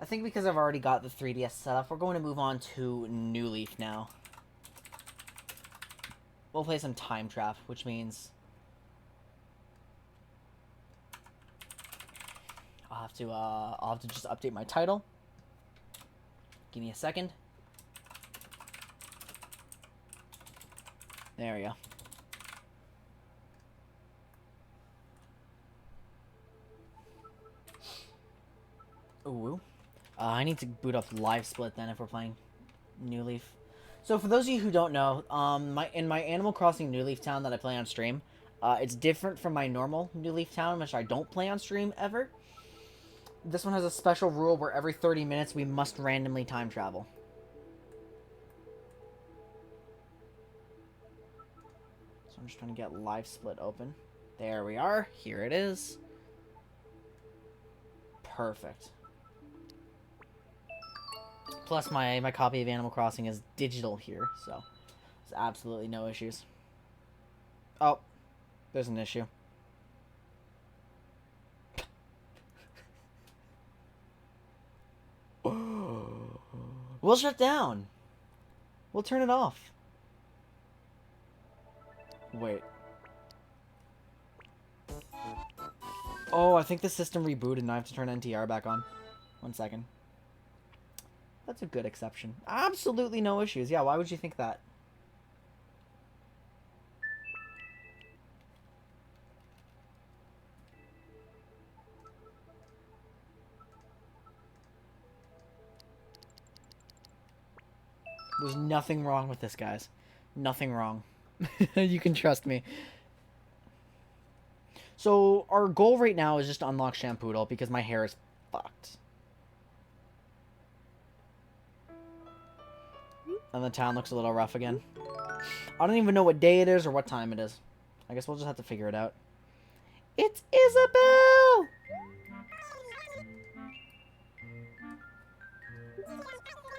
I think because I've already got the 3DS set up, we're going to move on to New Leaf now. We'll play some Time Trap, which means I'll have to just update my title. Give me a second. There we go. Ooh. I need to boot up Live Split then if we're playing New Leaf. So for those of you who don't know, in my Animal Crossing New Leaf Town that I play on stream, it's different from my normal New Leaf Town, which I don't play on stream ever. This one has a special rule where every 30 minutes we must randomly time travel. So I'm just trying to get Live Split open. There we are. Here it is. Perfect. Plus, my copy of Animal Crossing is digital here, so there's absolutely no issues. Oh, there's an issue. We'll shut down. We'll turn it off. Wait. Oh, I think the system rebooted and I have to turn NTR back on. 1 second. That's a good exception. Absolutely no issues. Yeah, why would you think that? There's nothing wrong with this, guys. Nothing wrong. You can trust me. So, our goal right now is just to unlock Shampoodle because my hair is fucked. And the town looks a little rough again. I don't even know what day it is or what time it is. I guess we'll just have to figure it out. It's Isabelle!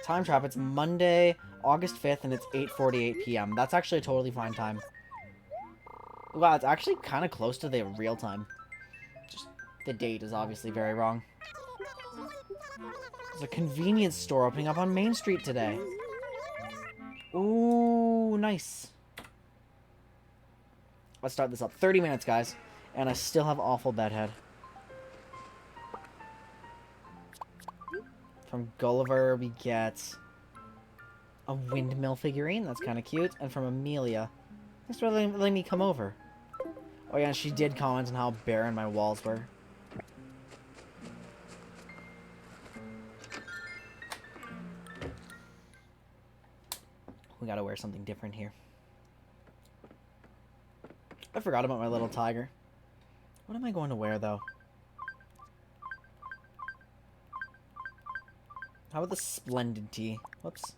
Time Trap, it's Monday, August 5th, and it's 8:48 p.m. That's actually a totally fine time. Wow, it's actually kind of close to the real time. Just, the date is obviously very wrong. There's a convenience store opening up on Main Street today. Ooh, nice. Let's start this up. 30 minutes, guys. And I still have awful bedhead. From Gulliver, we get a windmill figurine. That's kind of cute. And from Amelia, thanks for letting me come over. Oh yeah, she did comment on how barren my walls were. We gotta wear something different here. I forgot about my little tiger. What am I going to wear, though? How about the splendid tee? Whoops.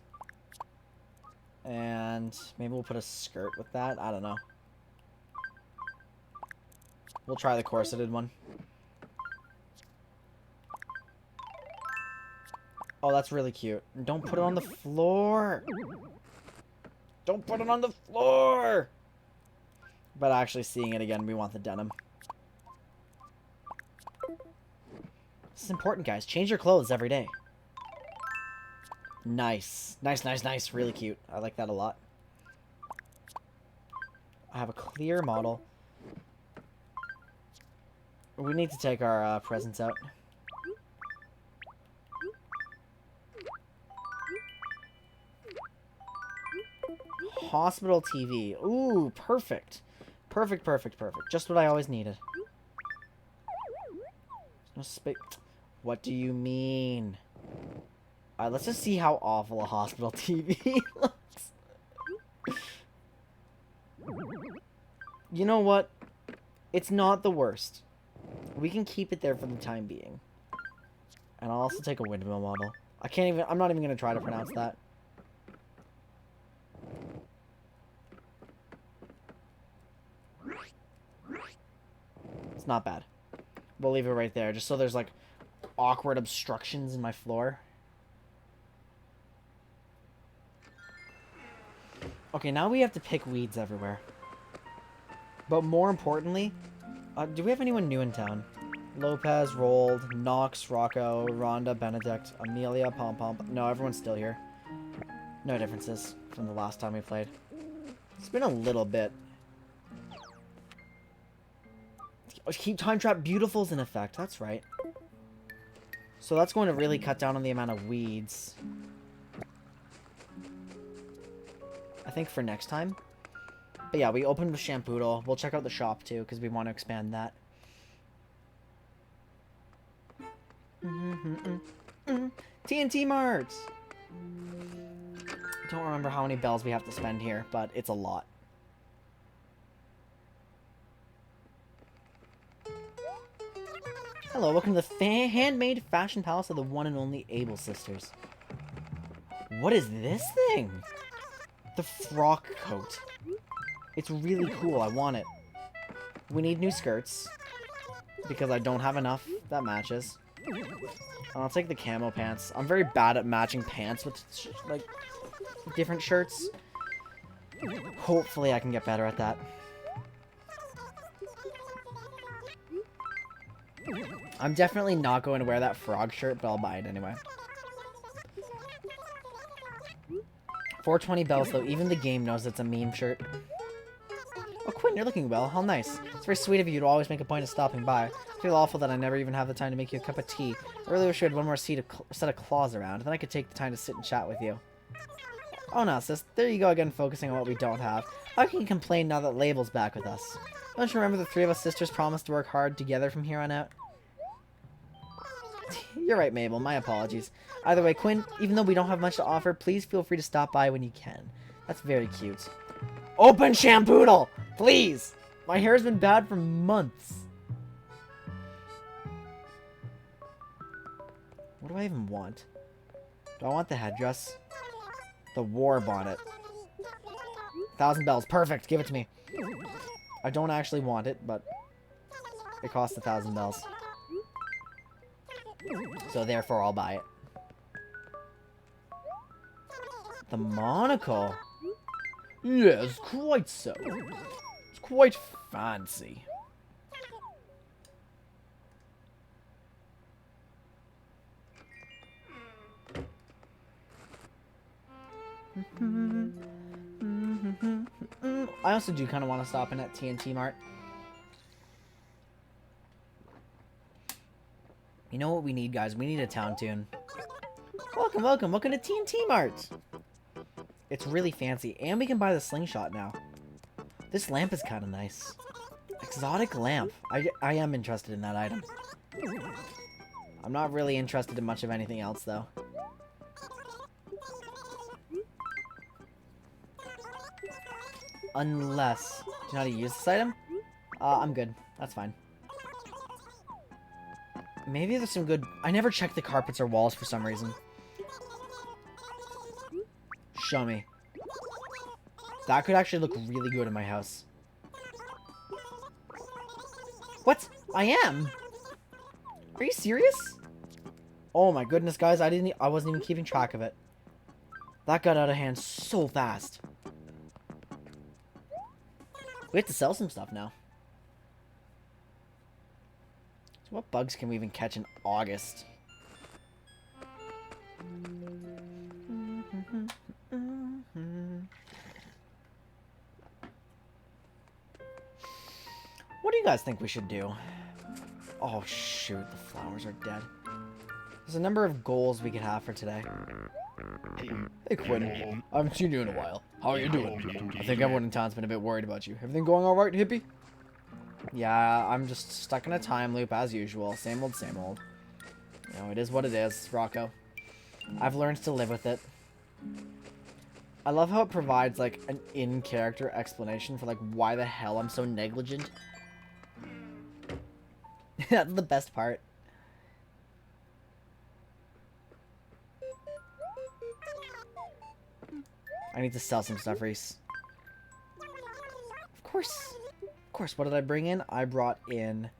And maybe we'll put a skirt with that. I don't know. We'll try the corseted one. Oh, that's really cute. Don't put it on the floor! Don't put it on the floor! But actually seeing it again, we want the denim. This is important, guys. Change your clothes every day. Nice. Nice, nice, nice. Really cute. I like that a lot. I have a clear model. We need to take our presents out. Hospital TV. Ooh, perfect. Perfect, perfect, perfect. Just what I always needed. No space. What do you mean? Alright, let's just see how awful a hospital TV looks. You know what? It's not the worst. We can keep it there for the time being. And I'll also take a windmill model. I'm not even gonna try to pronounce that. It's not bad. We'll leave it right there, just so there's, like, awkward obstructions in my floor. Okay, now we have to pick weeds everywhere. But more importantly, do we have anyone new in town? Lopez, Rolled, Knox, Rocco, Rhonda, Benedict, Amelia, Pom Pom. No, everyone's still here. No differences from the last time we played. It's been a little bit. Keep Time Trap Beautiful's in effect. That's right. So that's going to really cut down on the amount of weeds. I think for next time. But yeah, we opened with Shampoodle. We'll check out the shop too, because we want to expand that. TNT Mart! Don't remember how many bells we have to spend here, but it's a lot. Hello, welcome to the handmade fashion palace of the one and only Able sisters. What is this thing? The frock coat. It's really cool. I want it. We need new skirts because I don't have enough that matches. I'll take the camo pants. I'm very bad at matching pants with like different shirts. Hopefully I can get better at that. I'm definitely not going to wear that frog shirt, but I'll buy it anyway. 420 bells, though. Even the game knows it's a meme shirt. Oh, Quinn, you're looking well. How nice. It's very sweet of you to always make a point of stopping by. I feel awful that I never even have the time to make you a cup of tea. I really wish we had one more set of claws around. Then I could take the time to sit and chat with you. Oh, no, sis. There you go again, focusing on what we don't have. How can you complain now that Label's back with us? Don't you remember the three of us sisters promised to work hard together from here on out? You're right, Mabel. My apologies. Either way, Quinn, even though we don't have much to offer, please feel free to stop by when you can. That's very cute. Open Shampoodle! Please! My hair's been bad for months. What do I even want? Do I want the headdress? The war bonnet. 1,000 bells. Perfect. Give it to me. I don't actually want it, but it costs 1,000 bells. So therefore, I'll buy it. The monocle. Yes, quite so. It's quite fancy. I also do kind of want to stop in at TNT Mart. You know what we need, guys? We need a town tune. Welcome, welcome, welcome to TNT Mart! It's really fancy, and we can buy the slingshot now. This lamp is kind of nice. Exotic lamp. I am interested in that item. I'm not really interested in much of anything else, though. Unless... Do you know how to use this item? I'm good. That's fine. Maybe there's some good... I never check the carpets or walls for some reason. Show me. That could actually look really good in my house. What? I am? Are you serious? Oh my goodness, guys. I wasn't even keeping track of it. That got out of hand so fast. We have to sell some stuff now. So what bugs can we even catch in August? What do you guys think we should do? Oh shoot, the flowers are dead. There's a number of goals we could have for today. Hey Quinn, I haven't seen you in a while. How are you doing? I think everyone in town's been a bit worried about you. Everything going alright, hippie? Yeah, I'm just stuck in a time loop as usual. Same old, same old. You know, it is what it is, Rocco. I've learned to live with it. I love how it provides, like, an in-character explanation for, like, why the hell I'm so negligent. That's the best part. I need to sell some stuff, Reese. Of course. Of course, what did I bring in? I brought in...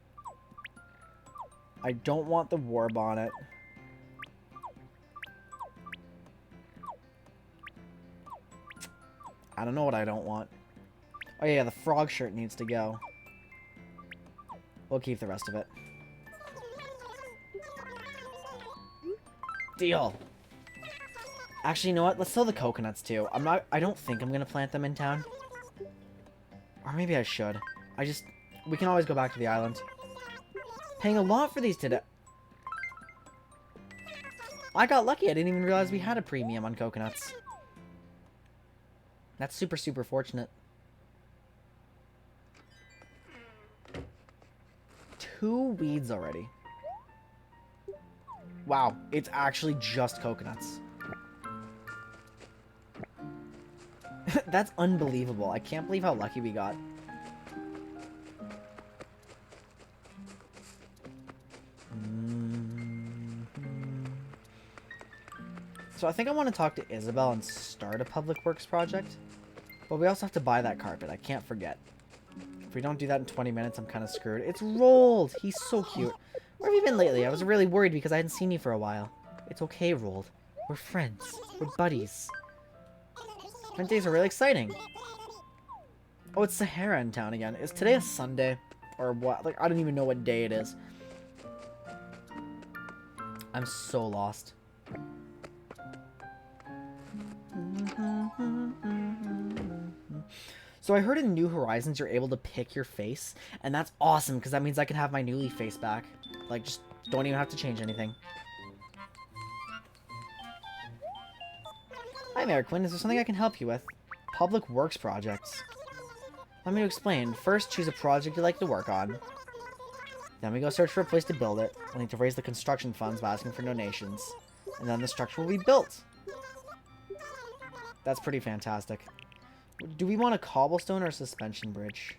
I don't want the war bonnet. I don't know what I don't want. Oh yeah, the frog shirt needs to go. We'll keep the rest of it. Deal. Actually, you know what? Let's sell the coconuts too. I don't think I'm gonna plant them in town. Or maybe I should. We can always go back to the island. Paying a lot for these today. I got lucky. I didn't even realize we had a premium on coconuts. That's super, super fortunate. 2 weeds already. Wow, it's actually just coconuts. That's unbelievable. I can't believe how lucky we got. So I think I want to talk to Isabel and start a public works project. But we also have to buy that carpet. I can't forget. If we don't do that in 20 minutes, I'm kind of screwed. It's Rolled! He's so cute. Where have you been lately? I was really worried because I hadn't seen you for a while. It's okay, Rolled. We're friends. We're buddies. Days are really exciting. Oh, it's Sahara in town again. Is today a Sunday? Or what? Like, I don't even know what day it is. I'm so lost. So I heard in New Horizons you're able to pick your face, and that's awesome because that means I can have my New Leaf face back. Like, just don't even have to change anything. Hi, Mayor Quinn. Is there something I can help you with? Public works projects. Let me explain. First, choose a project you'd like to work on. Then we go search for a place to build it. We'll need to raise the construction funds by asking for donations. And then the structure will be built. That's pretty fantastic. Do we want a cobblestone or a suspension bridge?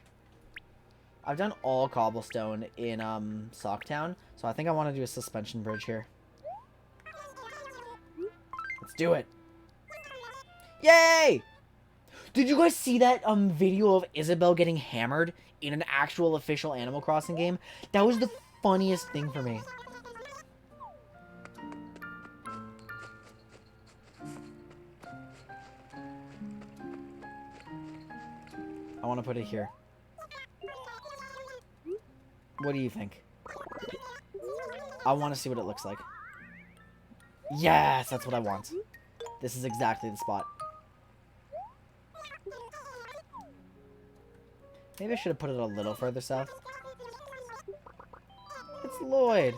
I've done all cobblestone in Socktown, so I think I want to do a suspension bridge here. Let's do it. Yay! Did you guys see that video of Isabel getting hammered in an actual official Animal Crossing game? That was the funniest thing for me. I want to put it here. What do you think? I want to see what it looks like. Yes, that's what I want. This is exactly the spot. Maybe I should have put it a little further south. It's Lloyd.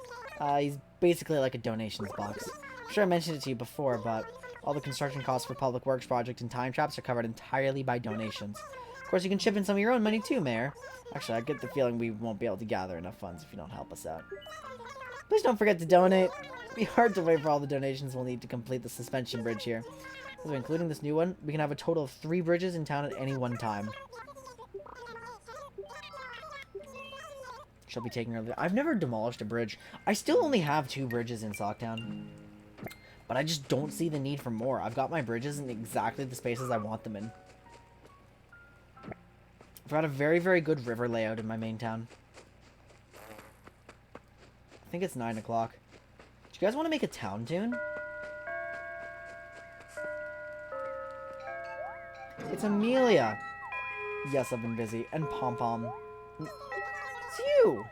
He's basically like a donations box. I'm sure I mentioned it to you before, but all the construction costs for public works projects and time traps are covered entirely by donations. Of course, you can chip in some of your own money too, Mayor. Actually, I get the feeling we won't be able to gather enough funds if you don't help us out. Please don't forget to donate. It'll be hard to wait for all the donations we'll need to complete the suspension bridge here. So including this new one, we can have a total of 3 bridges in town at any one time. She'll be taking her... I've never demolished a bridge. I still only have 2 bridges in Socktown. But I just don't see the need for more. I've got my bridges in exactly the spaces I want them in. I've got a very, very good river layout in my main town. I think it's 9 o'clock. Do you guys want to make a town tune? It's Amelia. Yes, I've been busy. And Pom Pom. It's you!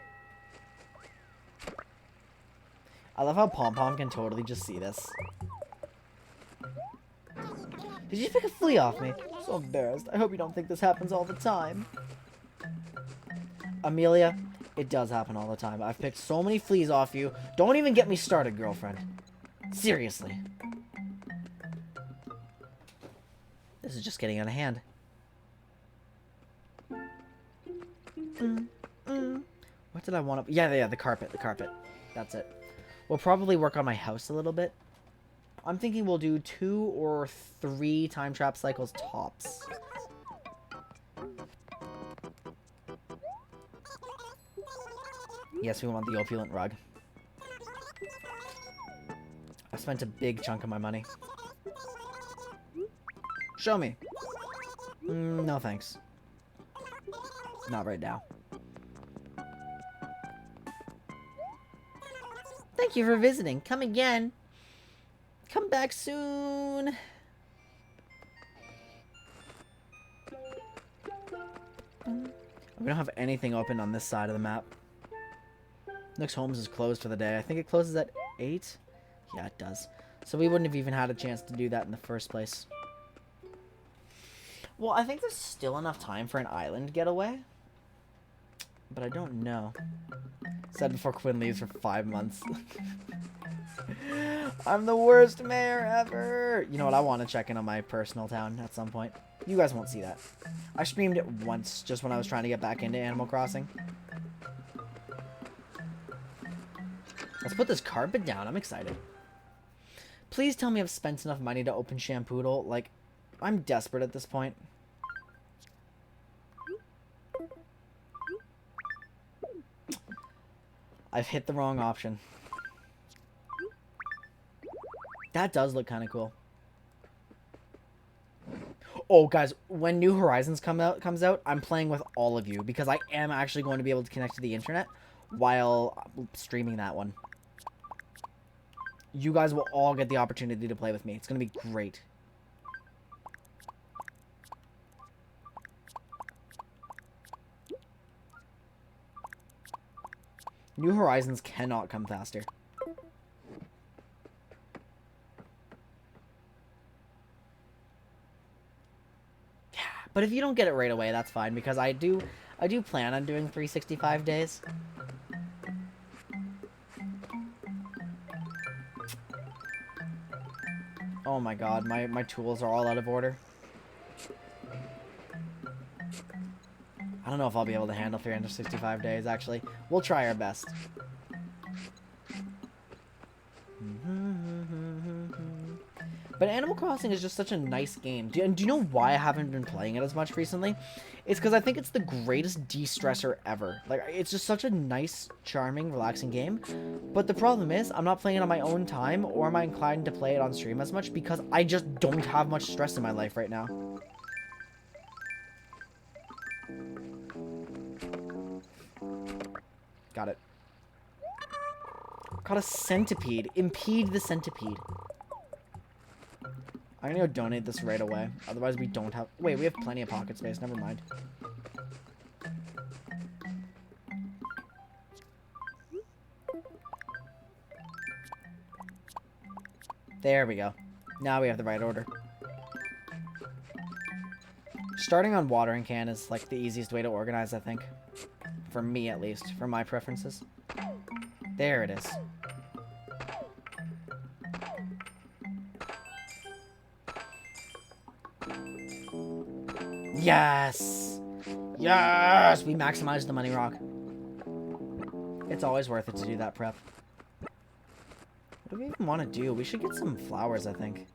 I love how Pom Pom can totally just see this. Did you pick a flea off me? I'm so embarrassed. I hope you don't think this happens all the time. Amelia, it does happen all the time. I've picked so many fleas off you. Don't even get me started, girlfriend. Seriously. This is just getting out of hand. What did I want to... Yeah, the carpet. That's it. We'll probably work on my house a little bit. I'm thinking we'll do 2 or 3 time trap cycles tops. Yes, we want the opulent rug. I spent a big chunk of my money. Show me. No thanks. Not right now. Thank you for visiting. Come again. Come back soon. We don't have anything open on this side of the map. Nick's Homes is closed for the day. I think it closes at 8. Yeah, it does. So we wouldn't have even had a chance to do that in the first place. Well, I think there's still enough time for an island getaway. But I don't know. Said before Quinn leaves for 5 months. I'm the worst mayor ever. You know what? I want to check in on my personal town at some point. You guys won't see that. I streamed it once just when I was trying to get back into Animal Crossing. Let's put this carpet down. I'm excited. Please tell me I've spent enough money to open Shampoodle. Like, I'm desperate at this point. I've hit the wrong option. That does look kind of cool. Oh, guys, when New Horizons comes out, I'm playing with all of you because I am actually going to be able to connect to the internet while streaming that one. You guys will all get the opportunity to play with me. It's going to be great. New Horizons cannot come faster. Yeah, but if you don't get it right away, that's fine because I do plan on doing 365 days. Oh my god, my tools are all out of order. I don't know if I'll be able to handle 365 days, actually. We'll try our best. But Animal Crossing is just such a nice game. Do you know why I haven't been playing it as much recently? It's because I think it's the greatest de-stressor ever. Like, it's just such a nice, charming, relaxing game. But the problem is, I'm not playing it on my own time, or am I inclined to play it on stream as much, because I just don't have much stress in my life right now. Got it. Got a centipede. Impede the centipede. I'm gonna go donate this right away. Otherwise we don't have... Wait, we have plenty of pocket space. Never mind. There we go. Now we have the right order. Starting on watering can is like the easiest way to organize, I think. For me, at least. For my preferences. There it is. Yes! Yes! We maximized the money rock. It's always worth it to do that prep. What do we even want to do? We should get some flowers, I think.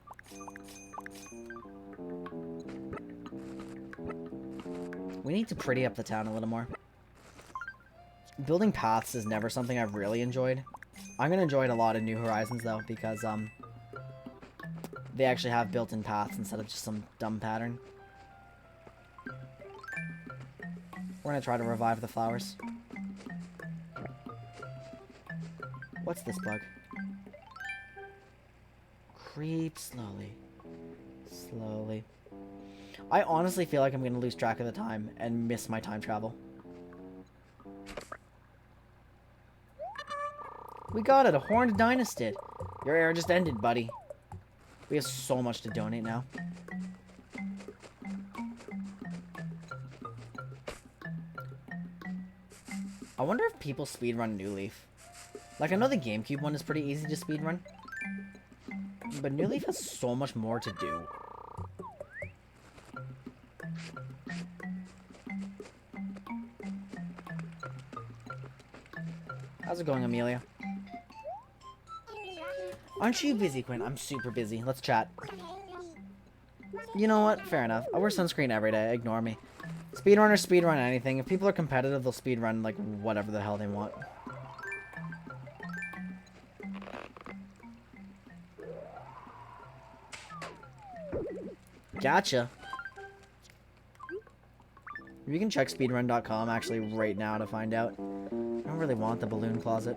We need to pretty up the town a little more. Building paths is never something I've really enjoyed. I'm going to enjoy it a lot in New Horizons, though, because they actually have built-in paths instead of just some dumb pattern. We're going to try to revive the flowers. What's this bug? Creep slowly. Slowly. I honestly feel like I'm going to lose track of the time and miss my time travel. We got it, a horned dynastid. Your era just ended, buddy. We have so much to donate now. I wonder if people speedrun New Leaf. Like, I know the GameCube one is pretty easy to speedrun. But New Leaf has so much more to do. How's it going, Amelia? Aren't you busy, Quinn? I'm super busy. Let's chat. You know what? Fair enough. I wear sunscreen every day. Ignore me. Speedrunners speedrun anything. If people are competitive, they'll speedrun, like, whatever the hell they want. Gotcha. You can check speedrun.com actually right now to find out. I don't really want the balloon closet.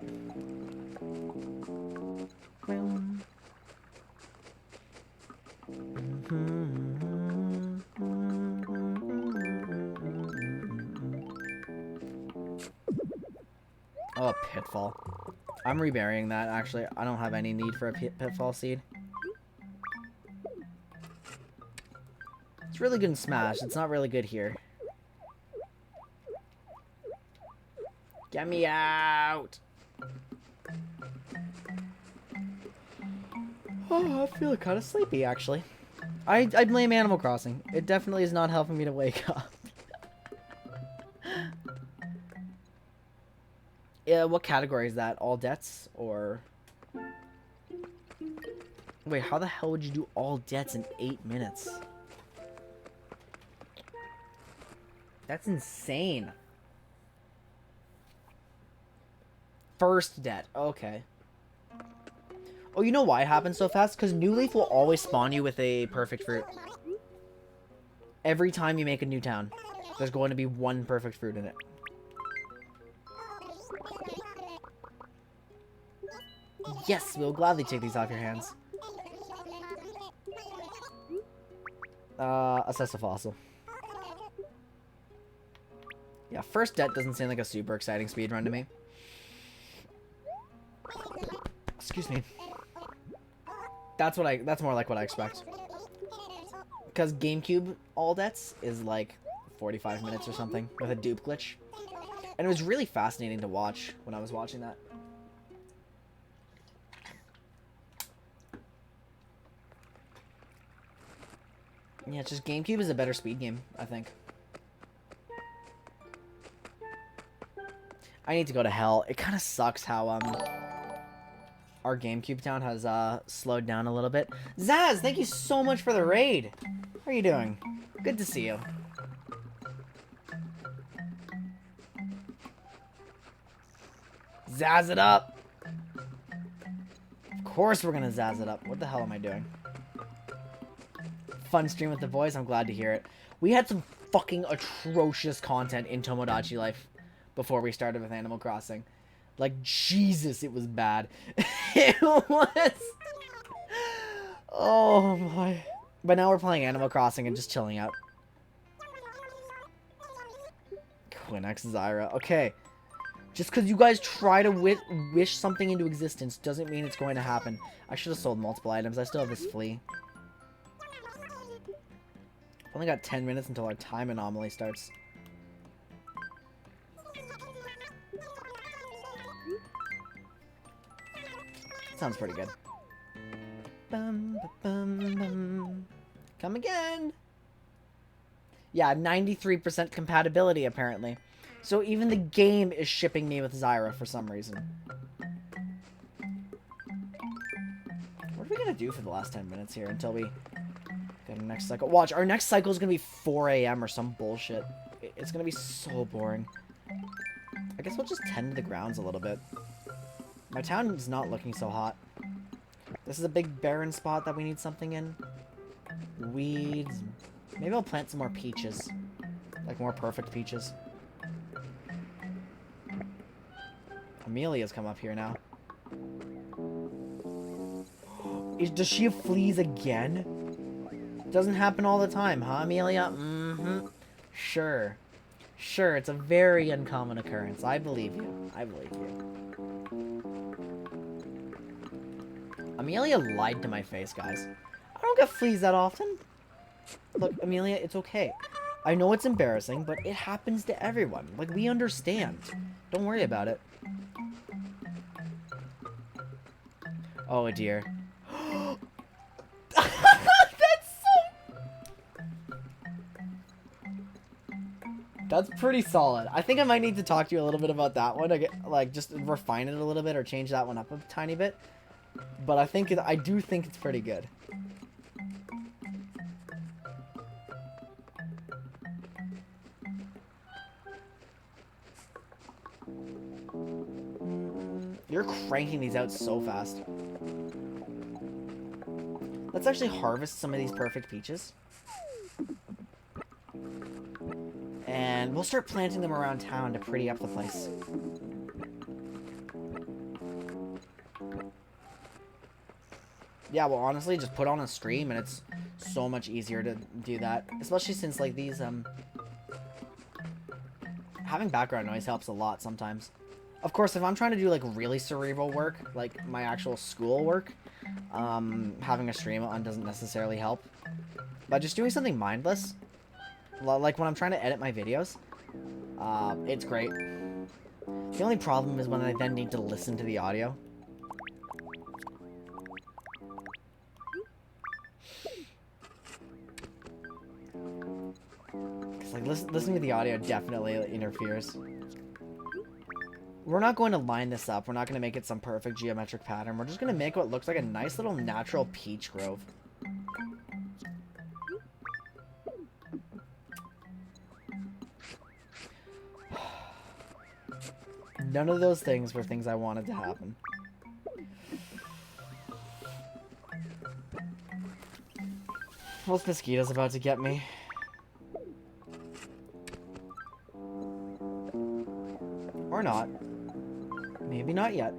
Oh, pitfall. I'm reburying that, actually. I don't have any need for a pitfall seed. It's really good in Smash. It's not really good here. Get me out! Oh, I feel kind of sleepy, actually. I blame Animal Crossing. It definitely is not helping me to wake up. Yeah, what category is that? All debts? Or... Wait, how the hell would you do all debts in 8 minutes? That's insane. First debt. Okay. Oh, you know why it happens so fast? Because New Leaf will always spawn you with a perfect fruit. Every time you make a new town, there's going to be one perfect fruit in it. Yes, we'll gladly take these off your hands. Assess a fossil. Yeah, first debt doesn't seem like a super exciting speedrun to me. Excuse me. That's more like what I expect. Because GameCube all debts is like 45 minutes or something with a dupe glitch. And it was really fascinating to watch when I was watching that. Yeah, it's just GameCube is a better speed game, I think. I need to go to hell. It kind of sucks how our GameCube town has slowed down a little bit. Zaz, thank you so much for the raid. How are you doing? Good to see you. Zazz it up. Of course we're gonna zazz it up. What the hell am I doing? Fun stream with the boys. I'm glad to hear it. We had some fucking atrocious content in Tomodachi Life before we started with Animal Crossing. Like, Jesus, it was bad. It was... Oh, my... But now we're playing Animal Crossing and just chilling out. Quinx Zyra. Okay. Just because you guys try to wish something into existence doesn't mean it's going to happen. I should have sold multiple items. I still have this flea. Only got 10 minutes until our time anomaly starts. Sounds pretty good. Bum, bum, bum. Come again. Yeah, 93% compatibility apparently. So even the game is shipping me with Zyra for some reason. What are we gonna do for the last 10 minutes here until we get our next cycle? Watch, our next cycle is gonna be 4 AM or some bullshit. It's gonna be so boring. I guess we'll just tend to the grounds a little bit. My town is not looking so hot. This is a big barren spot that we need something in. Weeds. Maybe I'll plant some more peaches. Like more perfect peaches. Amelia's come up here now. Does she have fleas again? Doesn't happen all the time, huh, Amelia? Mm-hmm. Sure. Sure, it's a very uncommon occurrence. I believe you. I believe you. Amelia lied to my face, guys. I don't get fleas that often. Look, Amelia, it's okay. I know it's embarrassing, but it happens to everyone. Like, we understand. Don't worry about it. Oh, dear. That's pretty solid. I think I might need to talk to you a little bit about that one. Like, just refine it a little bit or change that one up a tiny bit. But I do think it's pretty good. You're cranking these out so fast. Let's actually harvest some of these perfect peaches. And we'll start planting them around town to pretty up the place. Yeah, well, honestly, just put on a stream and it's so much easier to do that. Especially since, like, these, having background noise helps a lot sometimes. Of course, if I'm trying to do, like, really cerebral work, like my actual school work, having a stream on doesn't necessarily help. But just doing something mindless, like when I'm trying to edit my videos, it's great. The only problem is when I then need to listen to the audio. Because, like, listening to the audio definitely interferes. We're not going to line this up. We're not going to make it some perfect geometric pattern. We're just going to make what looks like a nice little natural peach grove. None of those things were things I wanted to happen. Those mosquitoes about to get me. Or not. Maybe not yet.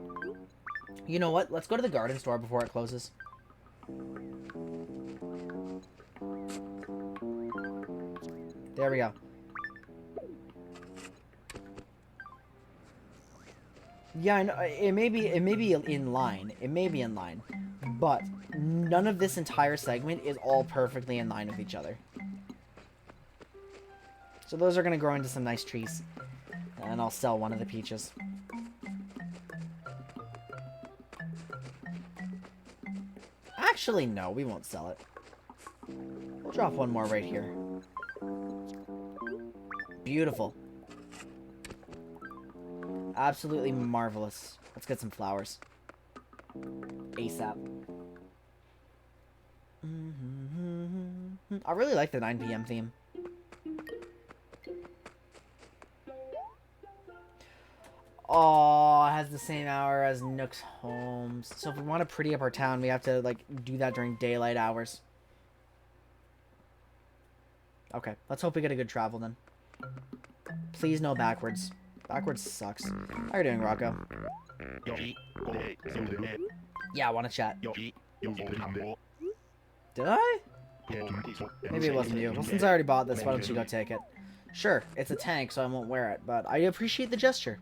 You know what? Let's go to the garden store before it closes. There we go. Yeah, I know, it may be in line. It may be in line. But none of this entire segment is all perfectly in line with each other. So those are going to grow into some nice trees. And I'll sell one of the peaches. Actually, no, we won't sell it. We'll drop one more right here. Beautiful. Absolutely marvelous. Let's get some flowers. ASAP. I really like the 9 p.m. theme. Oh, it has the same hour as Nook's Homes. So if we want to pretty up our town, we have to, like, do that during daylight hours. Okay, let's hope we get a good travel then. Please no backwards. Backwards sucks. How are you doing, Rocco? Yeah, I want to chat. Did I? Maybe it wasn't you. Well, since I already bought this, why don't you go take it? Sure, it's a tank, so I won't wear it, but I appreciate the gesture.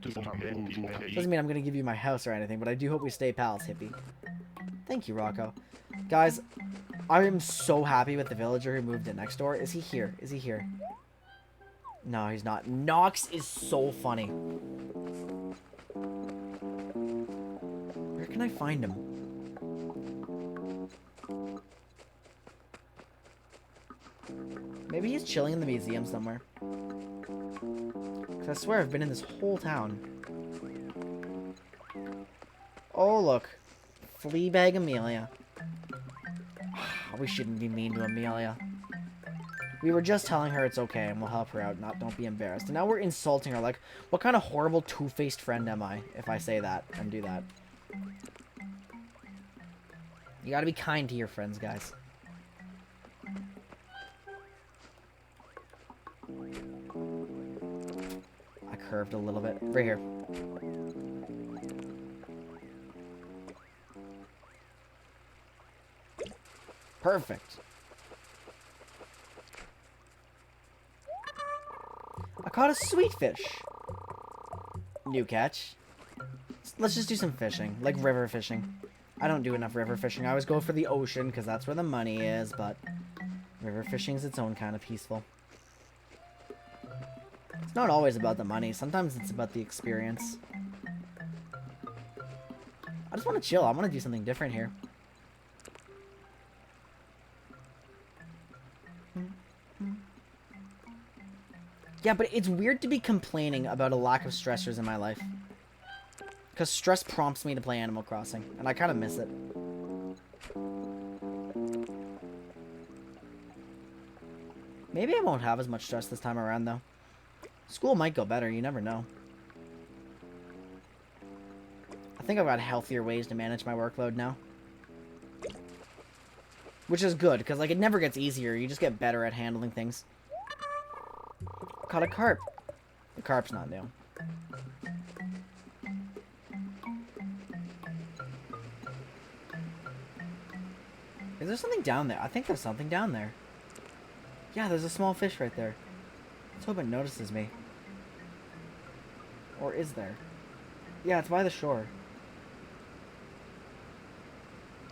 Doesn't mean I'm gonna give you my house or anything, but I do hope we stay pals, hippie. Thank you, Rocco. Guys, I am so happy with the villager who moved in next door. Is he here? Is he here? No, he's not. Nox is so funny. Where can I find him? Maybe he's chilling in the museum somewhere. 'Cause I swear I've been in this whole town. Oh, look. Fleabag Amelia. We shouldn't be mean to Amelia. We were just telling her it's okay and we'll help her out, don't be embarrassed. And now we're insulting her. Like, what kind of horrible two-faced friend am I if I say that and do that? You gotta be kind to your friends, guys. I curved a little bit. Right here. Perfect. I caught a sweet fish. New catch. Let's just do some fishing, like river fishing. I don't do enough river fishing. I always go for the ocean because that's where the money is, but river fishing's its own kind of peaceful. It's not always about the money. Sometimes it's about the experience. I just want to chill. I want to do something different here. Yeah, but it's weird to be complaining about a lack of stressors in my life. Because stress prompts me to play Animal Crossing, and I kind of miss it. Maybe I won't have as much stress this time around, though. School might go better, you never know. I think I've got healthier ways to manage my workload now. Which is good, because, like, it never gets easier. You just get better at handling things. Caught a carp. The carp's not new. Is there something down there? I think there's something down there. Yeah, there's a small fish right there. Let's hope it notices me. Or is there? Yeah, it's by the shore.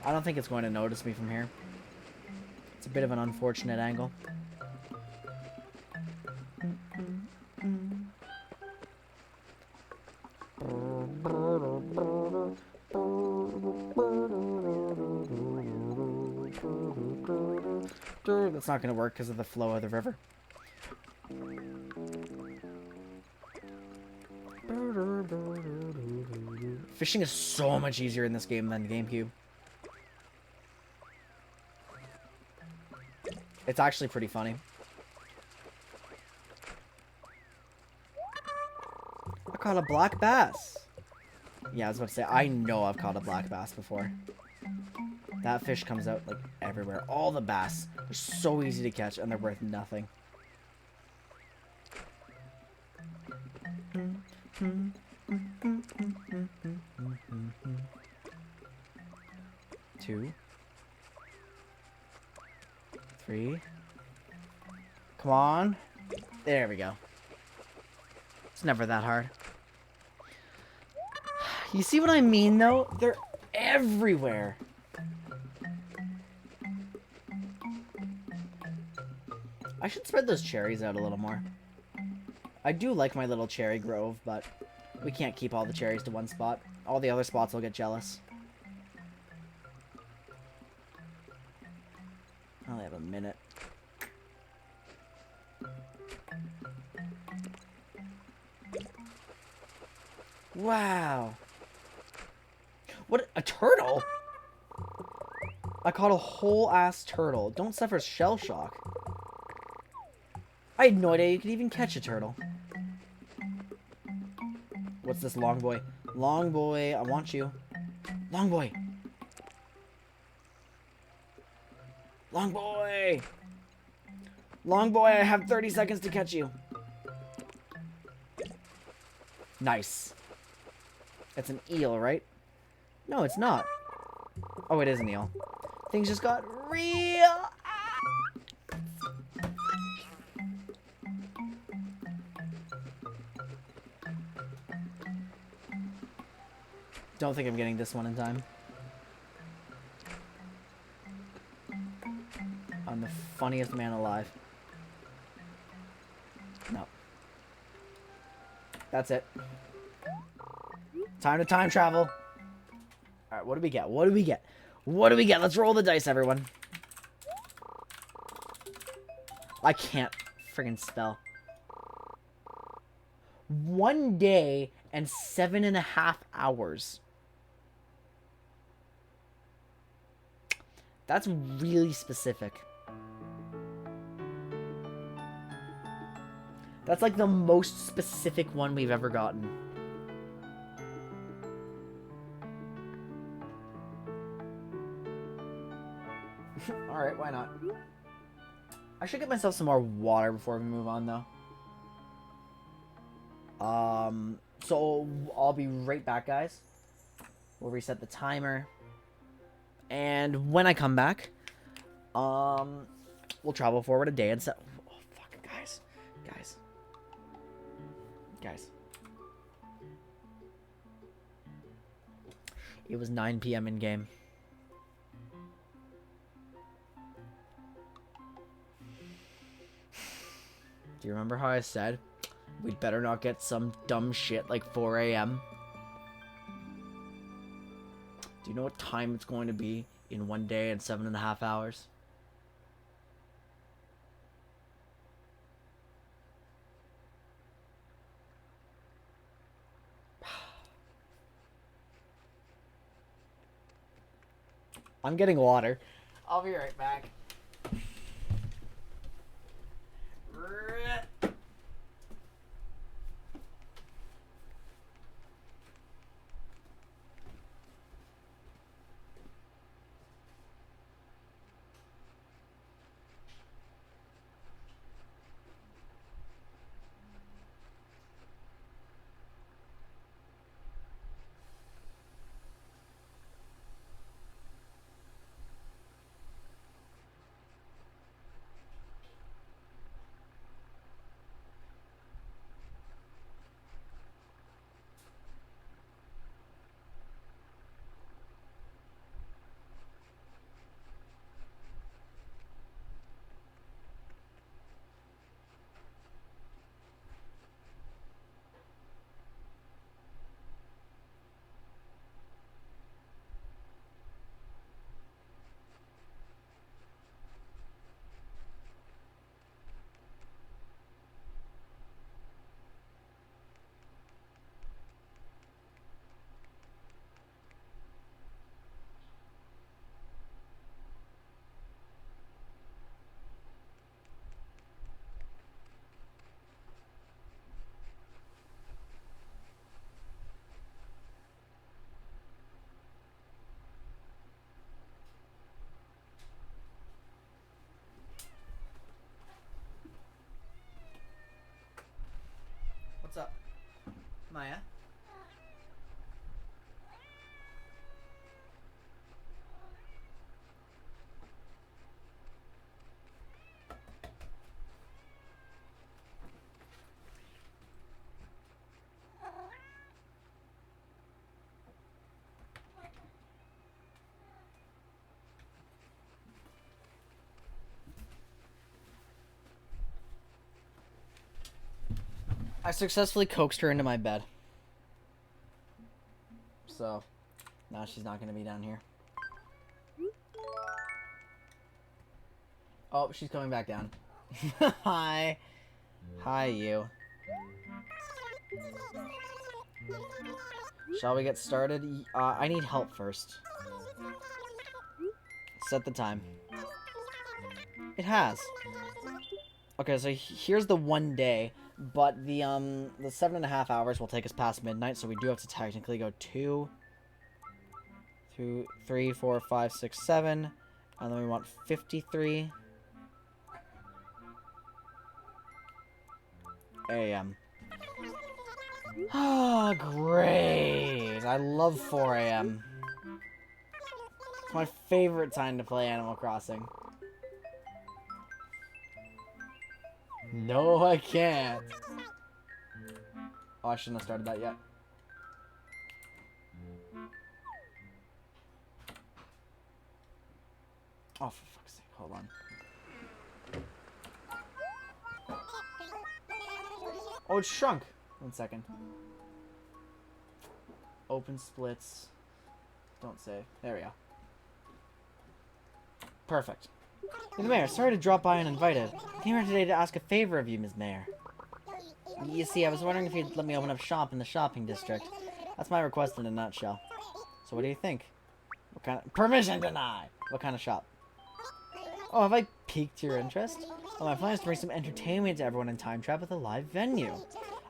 I don't think it's going to notice me from here. It's a bit of an unfortunate angle. That's not going to work because of the flow of the river. Fishing is so much easier in this game than the GameCube. It's actually pretty funny. I caught a black bass. Yeah, I was about to say, I know I've caught a black bass before. That fish comes out, like, everywhere. All the bass are so easy to catch, and they're worth nothing. Two. 3. Come on. There we go. It's never that hard. You see what I mean, though? They're everywhere. I should spread those cherries out a little more. I do like my little cherry grove, but we can't keep all the cherries to one spot. All the other spots will get jealous. I only have a minute. Wow. What? A turtle? I caught a whole ass turtle. Don't suffer shell shock. I had no idea you could even catch a turtle. What's this, long boy? Long boy, I want you. Long boy. Long boy. Long boy, I have 30 seconds to catch you. Nice. It's an eel, right? No, it's not. Oh, it is an eel. Things just got real. Don't think I'm getting this one in time. I'm the funniest man alive. No. That's it. Time to time travel. Alright, what do we get? What do we get? What do we get? Let's roll the dice, everyone. I can't friggin' spell. 1 day and 7.5 hours. That's really specific. That's like the most specific one we've ever gotten. Alright, why not? I should get myself some more water before we move on, though. So I'll be right back, guys. We'll reset the timer. And when I come back, we'll travel forward a day and set. Oh, fuck, guys. It was 9 p.m. in game. Do you remember how I said we'd better not get some dumb shit like 4 a.m.? Do you know what time it's going to be in 1 day and 7.5 hours? I'm getting water. I'll be right back. Maya? I successfully coaxed her into my bed. So, now she's not going to be down here. Oh, she's coming back down. Hi. Hi, you. Shall we get started? I need help first. Set the time. It has. Okay, so here's the one day, but the 7.5 hours will take us past midnight, so we do have to technically go 2, 2, 3, 4, 5, 6, 7, and then we want 53 a.m. Ah, great! I love 4 a.m. It's my favorite time to play Animal Crossing. No, I can't. Oh, I shouldn't have started that yet. Oh, for fuck's sake. Hold on. Oh, it shrunk. 1 second. Open splits. Don't save. There we go. Perfect. Ms. Mayor, sorry to drop by uninvited. I came here today to ask a favor of you, Ms. Mayor. You see, I was wondering if you'd let me open up shop in the shopping district. That's my request in a nutshell. So what do you think? What kind of... Permission denied! What kind of shop? Oh, have I piqued your interest? Well, my plan is to bring some entertainment to everyone in Time Trap with a live venue.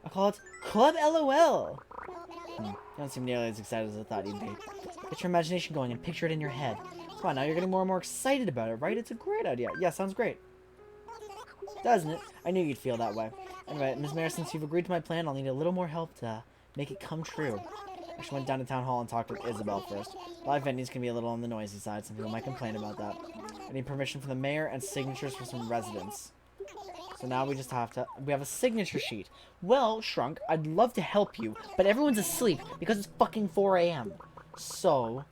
I'll call it Club LOL! You don't seem nearly as excited as I thought you'd be. Get your imagination going and picture it in your head. Come on, now you're getting more and more excited about it, right? It's a great idea. Yeah, sounds great. Doesn't it? I knew you'd feel that way. Anyway, Ms. Mayor, since you've agreed to my plan, I'll need a little more help to make it come true. I should went down to Town Hall and talked to Isabel first. Live venues can be a little on the noisy side. Some people might complain about that. I need permission from the mayor and signatures from some residents. So now we just have to... We have a signature sheet. Well, Shrunk, I'd love to help you, but everyone's asleep because it's fucking 4 a.m. So...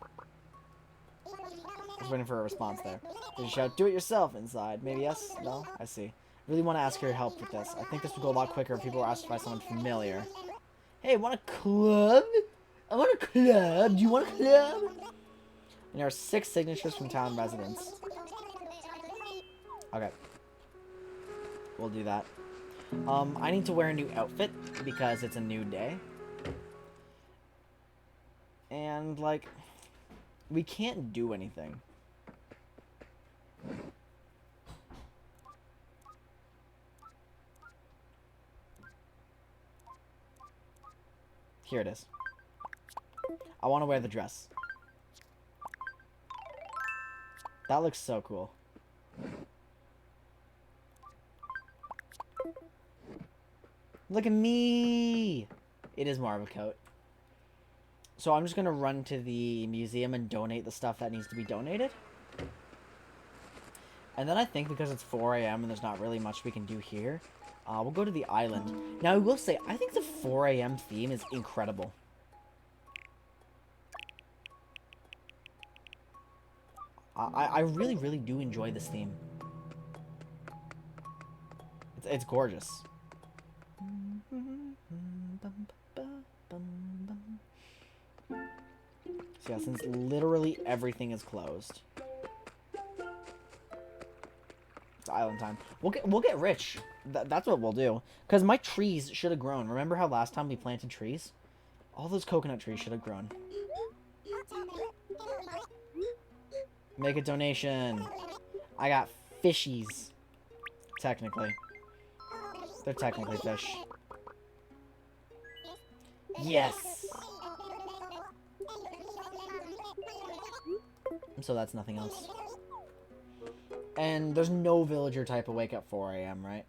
I was waiting for a response there. Did you shout, do it yourself inside? Maybe yes? No? I see. I really want to ask for your help with this. I think this would go a lot quicker if people were asked by someone familiar. Hey, want a club? I want a club. Do you want a club? And there are 6 signatures from town residents. Okay. We'll do that. I need to wear a new outfit because it's a new day. And, like, we can't do anything. Here it is. I want to wear the dress. That looks so cool. Look at me! It is more of a coat. So I'm just going to run to the museum and donate the stuff that needs to be donated. And then I think because it's 4 a.m. and there's not really much we can do here, we'll go to the island. Now, I will say, I think the 4 a.m. theme is incredible. I really, really do enjoy this theme. It's gorgeous. So yeah, since literally everything is closed, it's island time. We'll get rich. That's what we'll do. Because my trees should have grown. Remember how last time we planted trees? All those coconut trees should have grown. Make a donation. I got fishies. Technically. They're technically fish. Yes! So that's nothing else. And there's no villager type awake at 4 a.m., right?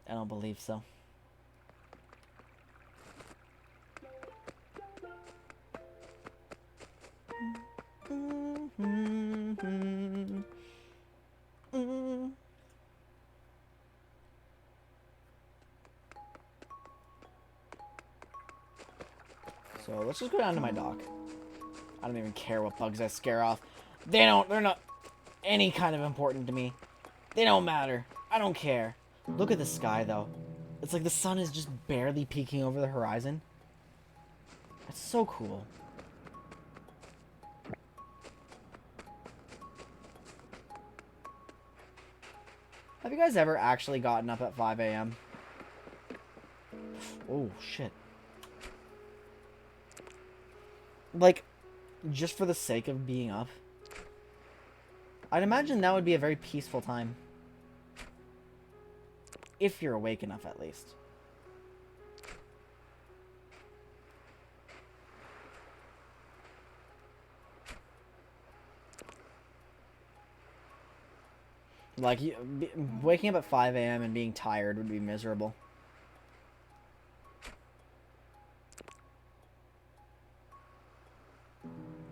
I don't believe so. So let's just go down to my dock. I don't even care what bugs I scare off. They're not any kind of important to me. They don't matter. I don't care. Look at the sky, though. It's like the sun is just barely peeking over the horizon. It's so cool. Have you guys ever actually gotten up at 5 a.m.? Oh, shit. Like, just for the sake of being up? I'd imagine that would be a very peaceful time. If you're awake enough, at least. Like, waking up at 5 a.m. and being tired would be miserable.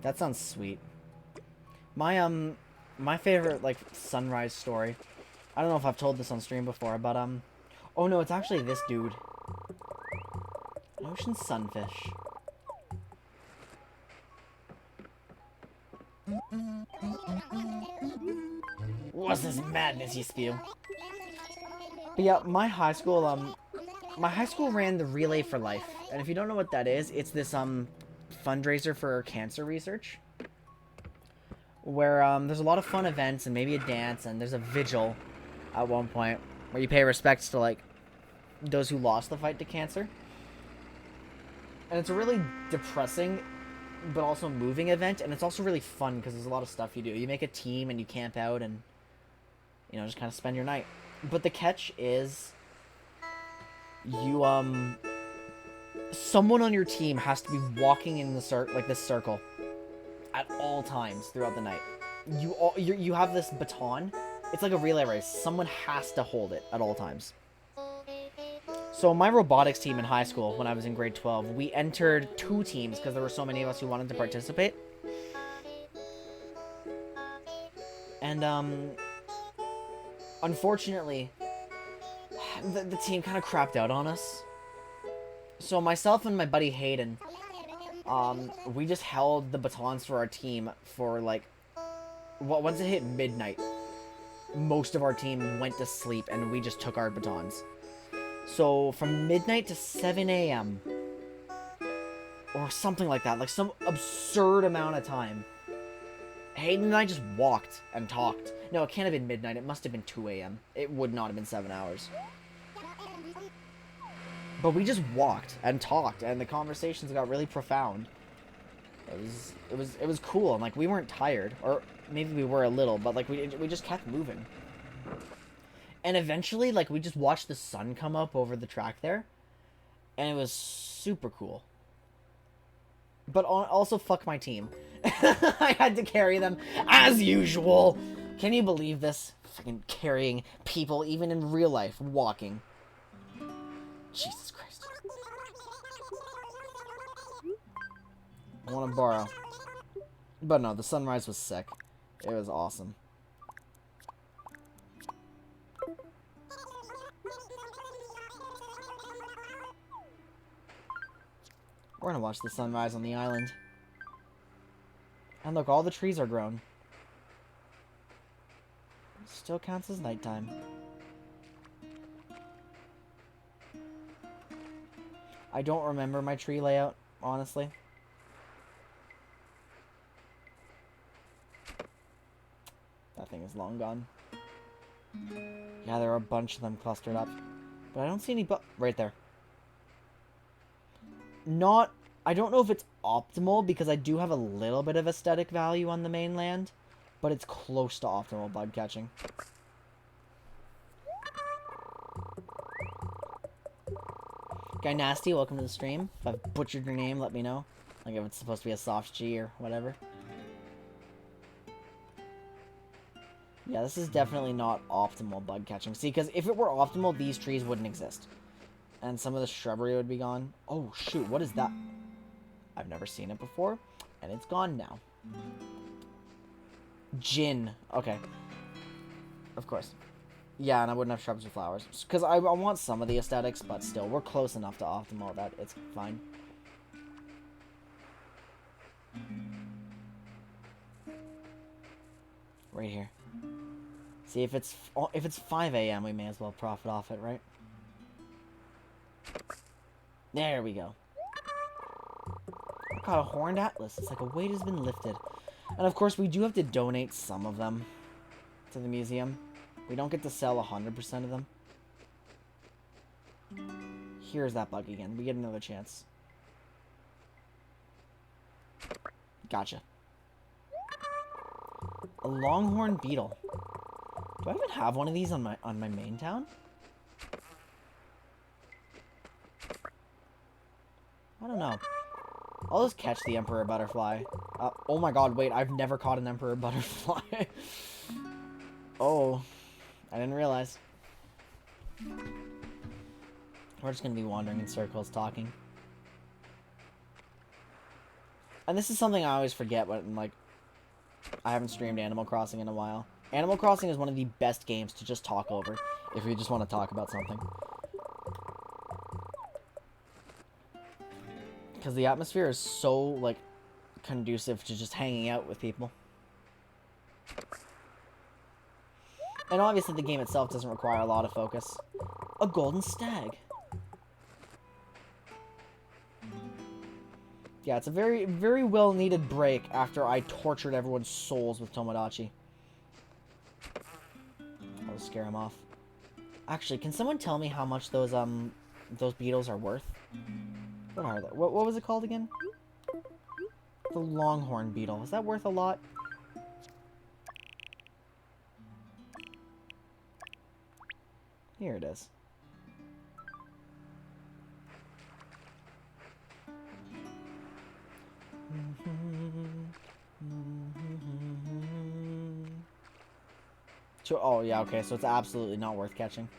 That sounds sweet. My favorite, like, sunrise story. I don't know if I've told this on stream before, but, oh no, it's actually this dude. An ocean sunfish. What's this madness you spew? But yeah, my high school ran the Relay for Life. And if you don't know what that is, it's this, fundraiser for cancer research. Where, there's a lot of fun events and maybe a dance, and there's a vigil at one point where you pay respects to, like, those who lost the fight to cancer. And it's a really depressing but also moving event, and it's also really fun because there's a lot of stuff you do. You make a team and you camp out and, you know, just kind of spend your night. But the catch is you, someone on your team has to be walking in the this circle at all times throughout the night. You have this baton. It's like a relay race. Someone has to hold it at all times. So my robotics team in high school, when I was in grade 12, we entered 2 teams because there were so many of us who wanted to participate. And, unfortunately, the team kind of crapped out on us. So myself and my buddy Hayden, we just held the batons for our team for, like, once it hit midnight, most of our team went to sleep and we just took our batons. So, from midnight to 7 a.m. or something like that, like some absurd amount of time, Hayden and I just walked and talked. No, it can't have been midnight, it must have been 2 a.m. It would not have been 7 hours. But we just walked and talked, and the conversations got really profound. It was cool, and, like, we weren't tired, or maybe we were a little, but, like, we just kept moving. And eventually, like, we just watched the sun come up over the track there. And it was super cool. But also, fuck my team. I had to carry them, as usual. Can you believe this? Fucking carrying people, even in real life, walking. Jesus Christ. I want to borrow. But no, the sunrise was sick. It was awesome. We're gonna watch the sunrise on the island. And look, all the trees are grown. Still counts as nighttime. I don't remember my tree layout, honestly. That thing is long gone. Yeah, there are a bunch of them clustered up. But I don't see any right there. I don't know if it's optimal, because I do have a little bit of aesthetic value on the mainland, but it's close to optimal bug catching. Guy Nasty, welcome to the stream. If I've butchered your name, let me know. Like if it's supposed to be a soft G or whatever. Yeah, this is definitely not optimal bug catching. See, because if it were optimal, these trees wouldn't exist. And some of the shrubbery would be gone. Oh, shoot, what is that? I've never seen it before, and it's gone now. Gin. Okay. Of course. Yeah, and I wouldn't have shrubs or flowers. Because I want some of the aesthetics, but still, we're close enough to optimal that it's fine. Right here. See, if it's 5 a.m., we may as well profit off it, right? There we go. I got a horned atlas. It's like a weight has been lifted. And of course, we do have to donate some of them to the museum. We don't get to sell 100% of them. Here's that bug again. We get another chance. Gotcha. A longhorn beetle. Do I even have one of these on my main town? I don't know. I'll just catch the emperor butterfly. Oh my god, wait, I've never caught an emperor butterfly. Oh, I didn't realize. We're just gonna be wandering in circles talking. And this is something I always forget when, like, I haven't streamed Animal Crossing in a while. Animal Crossing is one of the best games to just talk over if you just want to talk about something. Because the atmosphere is so, like, conducive to just hanging out with people. And obviously the game itself doesn't require a lot of focus. A golden stag. Yeah, it's a very, very well-needed break after I tortured everyone's souls with Tomodachi. That'll scare him off. Actually, can someone tell me how much those beetles are worth? What are they? What was it called again? The longhorn beetle. Is that worth a lot? Here it is. Oh, yeah, okay, so it's absolutely not worth catching.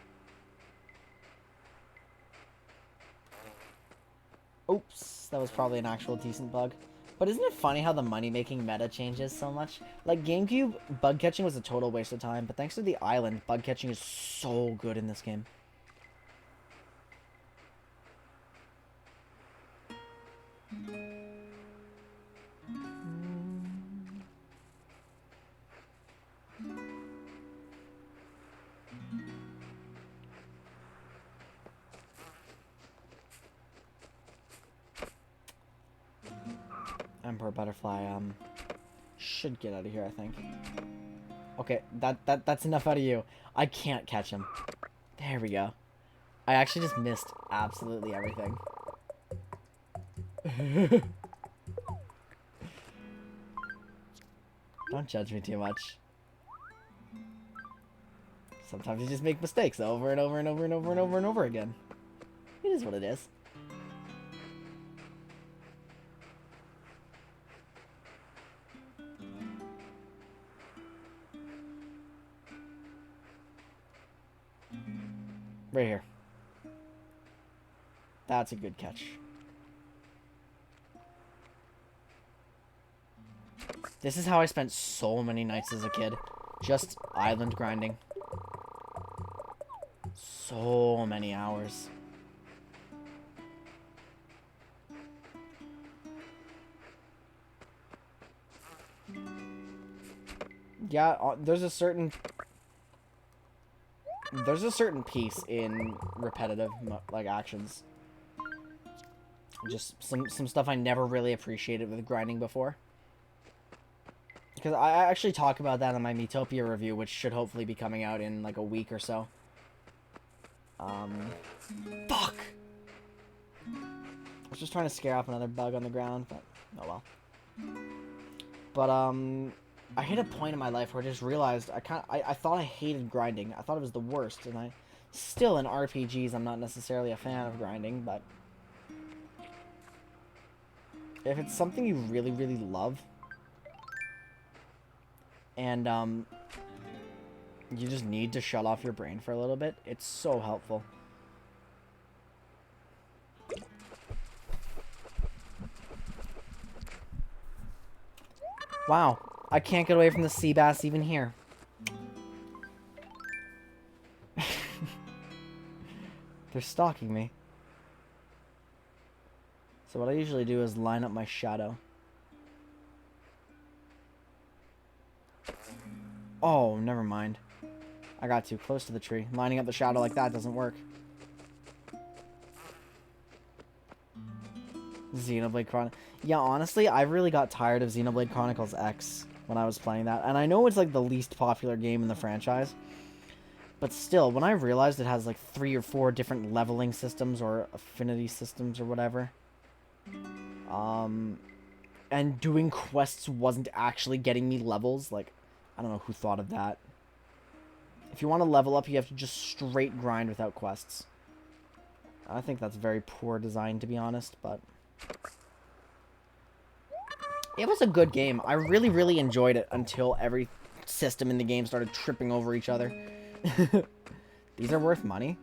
Oops, that was probably an actual decent bug. But isn't it funny how the money-making meta changes so much? Like, GameCube, bug catching was a total waste of time, but thanks to the island, bug catching is so good in this game. Emperor butterfly, should get out of here, I think. Okay, that's enough out of you. I can't catch him. There we go. I actually just missed absolutely everything. Don't judge me too much. Sometimes you just make mistakes over and over and over and over and over and over again. It is what it is. Right here. That's a good catch. This is how I spent so many nights as a kid. Just island grinding. So many hours. Yeah, there's a certain piece in repetitive, like, actions. Just some stuff I never really appreciated with grinding before. Because I actually talk about that in my Miitopia review, which should hopefully be coming out in, like, a week or so. Fuck! I was just trying to scare off another bug on the ground, but oh well. But, I hit a point in my life where I just realized I thought I hated grinding. I thought it was the worst, and still in RPGs I'm not necessarily a fan of grinding, but if it's something you really, really love, and you just need to shut off your brain for a little bit, it's so helpful. Wow. I can't get away from the sea bass even here. They're stalking me. So what I usually do is line up my shadow. Oh, never mind. I got too close to the tree. Lining up the shadow like that doesn't work. Xenoblade Chronicles. Yeah, honestly, I really got tired of Xenoblade Chronicles X when I was playing that. And I know it's like the least popular game in the franchise. But still, when I realized it has like 3 or 4 different leveling systems or affinity systems or whatever. And doing quests wasn't actually getting me levels. Like, I don't know who thought of that. If you want to level up, you have to just straight grind without quests. I think that's very poor design, to be honest, but... It was a good game. I really, really enjoyed it until every system in the game started tripping over each other. These are worth money?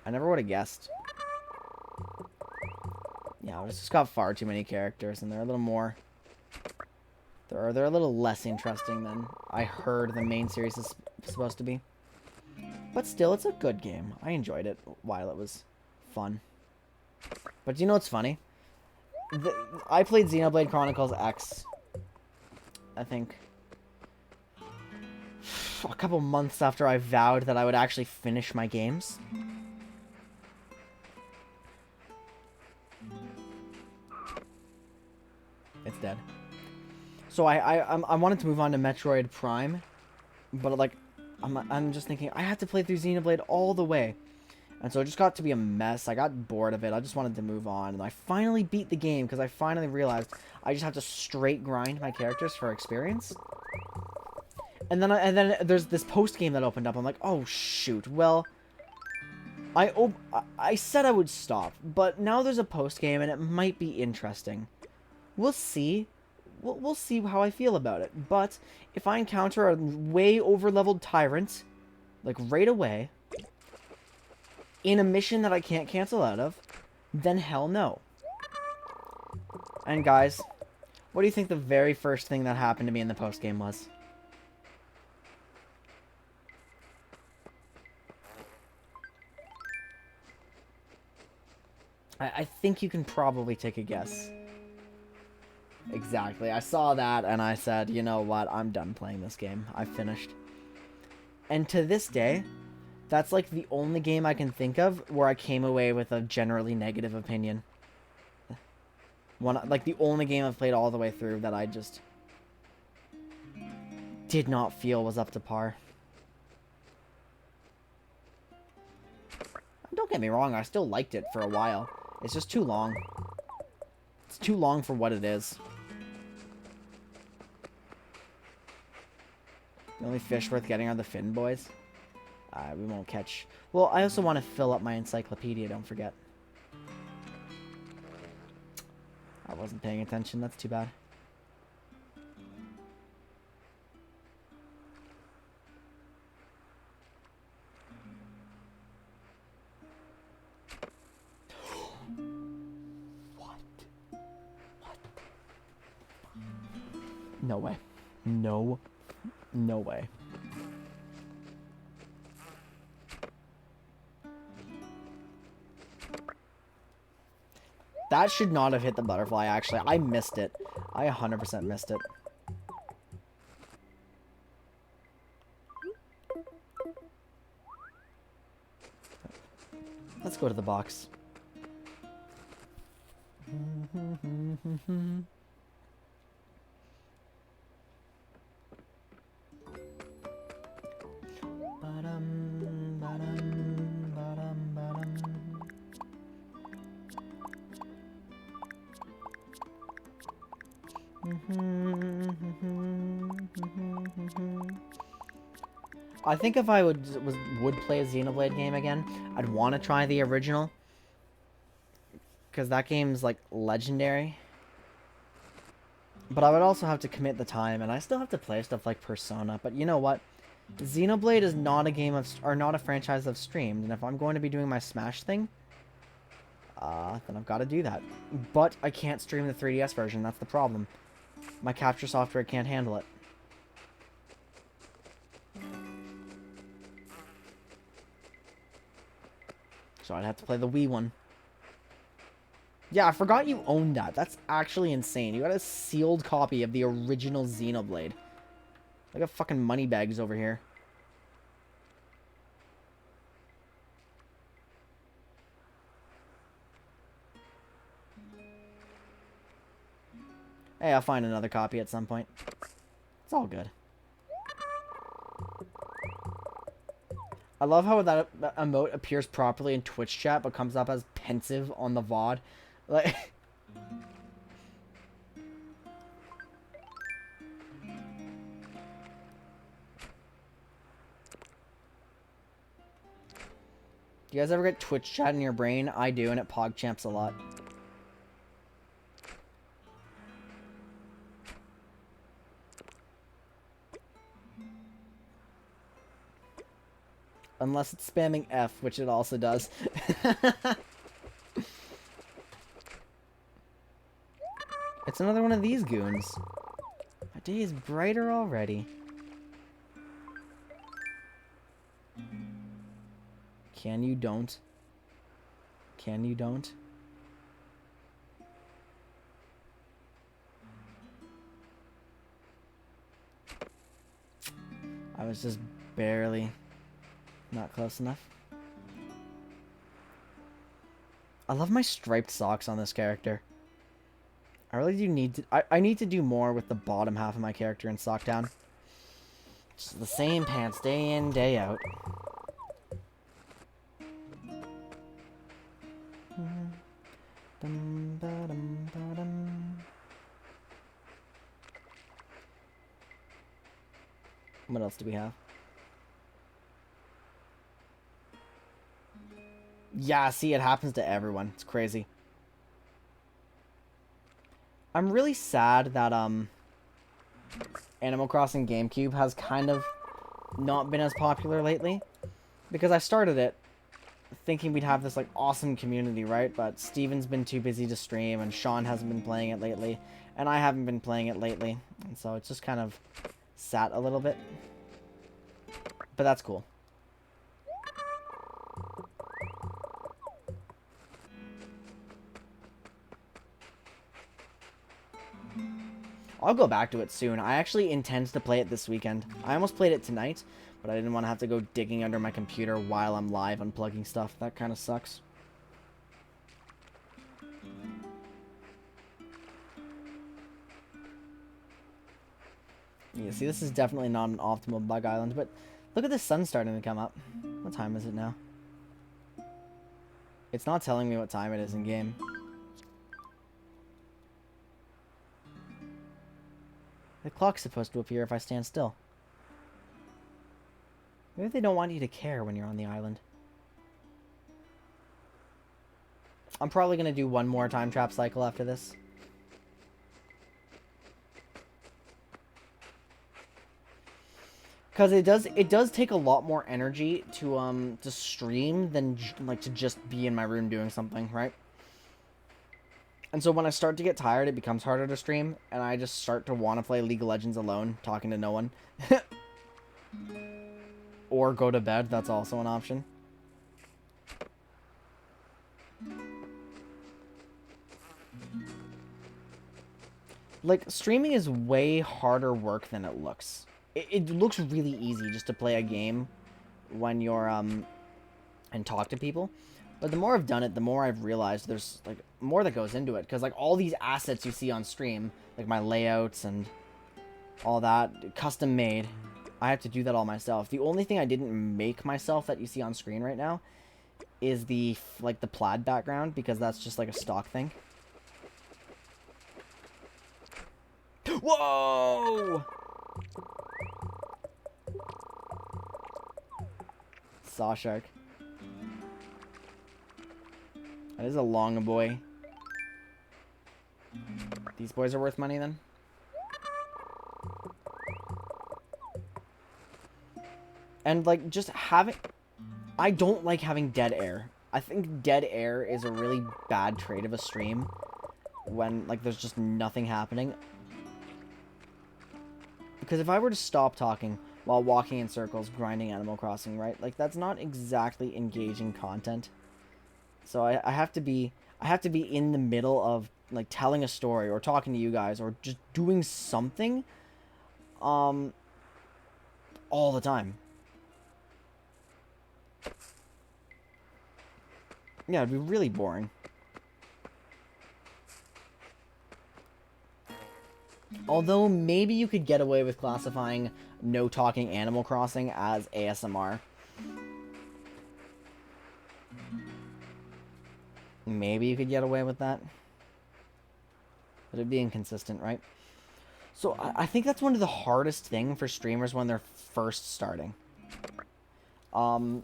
I never would have guessed. Yeah, it's just got far too many characters, and they're a little more... They're a little less interesting than I heard the main series is supposed to be. But still, it's a good game. I enjoyed it while it was fun. But do you know what's funny? I played Xenoblade Chronicles X, I think, a couple months after I vowed that I would actually finish my games. It's dead. So I wanted to move on to Metroid Prime, but like I'm just thinking I have to play through Xenoblade all the way, and so it just got to be a mess. I got bored of it. I just wanted to move on, and I finally beat the game because I finally realized I just have to straight grind my characters for experience. And then there's this post game that opened up. I'm like, oh shoot. Well, I said I would stop, but now there's a post game, and it might be interesting. We'll see. We'll see how I feel about it. But if I encounter a way over-leveled tyrant, like right away, in a mission that I can't cancel out of, then hell no. And guys, what do you think the very first thing that happened to me in the post-game was? I think you can probably take a guess. Exactly. I saw that and I said, you know what? I'm done playing this game. I've finished. And to this day, that's like the only game I can think of where I came away with a generally negative opinion. Like the only game I've played all the way through that I just did not feel was up to par. Don't get me wrong, I still liked it for a while. It's just too long. It's too long for what it is. The only fish worth getting are the fin boys. We won't catch... Well, I also want to fill up my encyclopedia, don't forget. I wasn't paying attention, that's too bad. What? No way. No way. That should not have hit the butterfly, actually. I missed it. I 100% missed it. Let's go to the box. I think if I would play a Xenoblade game again, I'd want to try the original, because that game's like legendary. But I would also have to commit the time, and I still have to play stuff like Persona. But you know what? Xenoblade is not a game of, or not a franchise I've streamed, and if I'm going to be doing my Smash thing, then I've got to do that. But I can't stream the 3DS version. That's the problem. My capture software can't handle it. So I'd have to play the Wii one. Yeah, I forgot you owned that. That's actually insane. You got a sealed copy of the original Xenoblade. I got fucking money bags over here. Hey, I'll find another copy at some point. It's all good. I love how that emote appears properly in Twitch chat, but comes up as pensive on the VOD. Like... Do you guys ever get Twitch chat in your brain? I do, and it pogchamps a lot. Unless it's spamming F, which it also does. It's another one of these goons. My day is brighter already. Can you don't? Can you don't? I was just barely not close enough. I love my striped socks on this character. I really do need to... I need to do more with the bottom half of my character in Socktown. Just the same pants day in, day out. What else do we have? Yeah, see, it happens to everyone. It's crazy. I'm really sad that, Animal Crossing GameCube has kind of not been as popular lately. Because I started it thinking we'd have this, like, awesome community, right? But Steven's been too busy to stream, and Sean hasn't been playing it lately. And I haven't been playing it lately. And so it's just kind of sat a little bit. But that's cool. I'll go back to it soon. I actually intend to play it this weekend. I almost played it tonight, but I didn't want to have to go digging under my computer while I'm live unplugging stuff. That kind of sucks. Yeah, see, this is definitely not an optimal bug island, but look at the sun starting to come up. What time is it now? It's not telling me what time it is in game. The clock's supposed to appear if I stand still. Maybe they don't want you to care when you're on the island. I'm probably going to do one more time trap cycle after this. Because it does take a lot more energy to stream than like to just be in my room doing something, right? And so when I start to get tired, it becomes harder to stream, and I just start to want to play League of Legends alone, talking to no one. Or go to bed, that's also an option. Like, streaming is way harder work than it looks. It looks really easy just to play a game when you're, and talk to people. But the more I've done it, the more I've realized there's, like, more that goes into it. Because, like, all these assets you see on stream, like my layouts and all that, custom made, I have to do that all myself. The only thing I didn't make myself that you see on screen right now is the, like, the plaid background, because that's just, like, a stock thing. Whoa! Saw shark. That is a long boy. These boys are worth money then? And like just having... I don't like having dead air. I think dead air is a really bad trait of a stream. When like there's just nothing happening. Because if I were to stop talking while walking in circles grinding Animal Crossing, right? Like that's not exactly engaging content. So I have to be... I have to be in the middle of like telling a story or talking to you guys or just doing something all the time. Yeah, it'd be really boring. Although maybe you could get away with classifying no talking Animal Crossing as ASMR. Maybe you could get away with that. But it'd be inconsistent, right? So I think that's one of the hardest thing for streamers when they're first starting. Something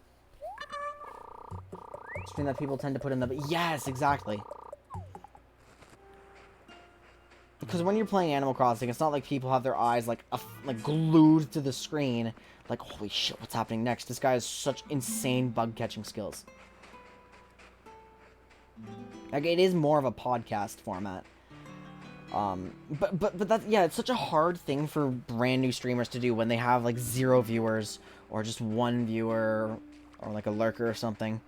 that people tend to put in the... Yes, exactly. Because when you're playing Animal Crossing, it's not like people have their eyes like glued to the screen. Like, holy shit, what's happening next? This guy has such insane bug catching skills. Like, it is more of a podcast format. But that, yeah, it's such a hard thing for brand new streamers to do when they have like 0 viewers or just 1 viewer or like a lurker or something.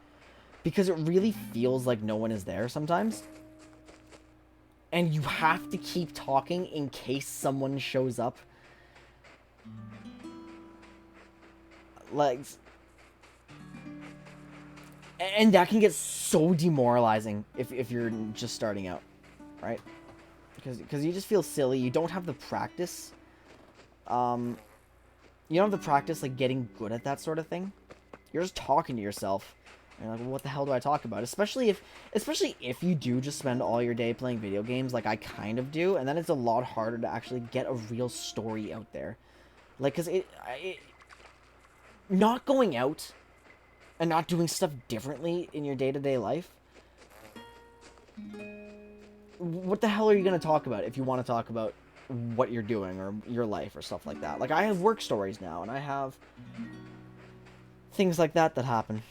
Because it really feels like no one is there sometimes. And you have to keep talking in case someone shows up. Like... And that can get so demoralizing if you're just starting out. Right? Because you just feel silly. You don't have the practice. You don't have the practice, like, getting good at that sort of thing. You're just talking to yourself. And you're like, well, what the hell do I talk about? Especially if you do just spend all your day playing video games, like I kind of do, and then it's a lot harder to actually get a real story out there. Like, because not going out and not doing stuff differently in your day-to-day life, what the hell are you going to talk about if you want to talk about what you're doing or your life or stuff like that? Like, I have work stories now, and I have things like that happen.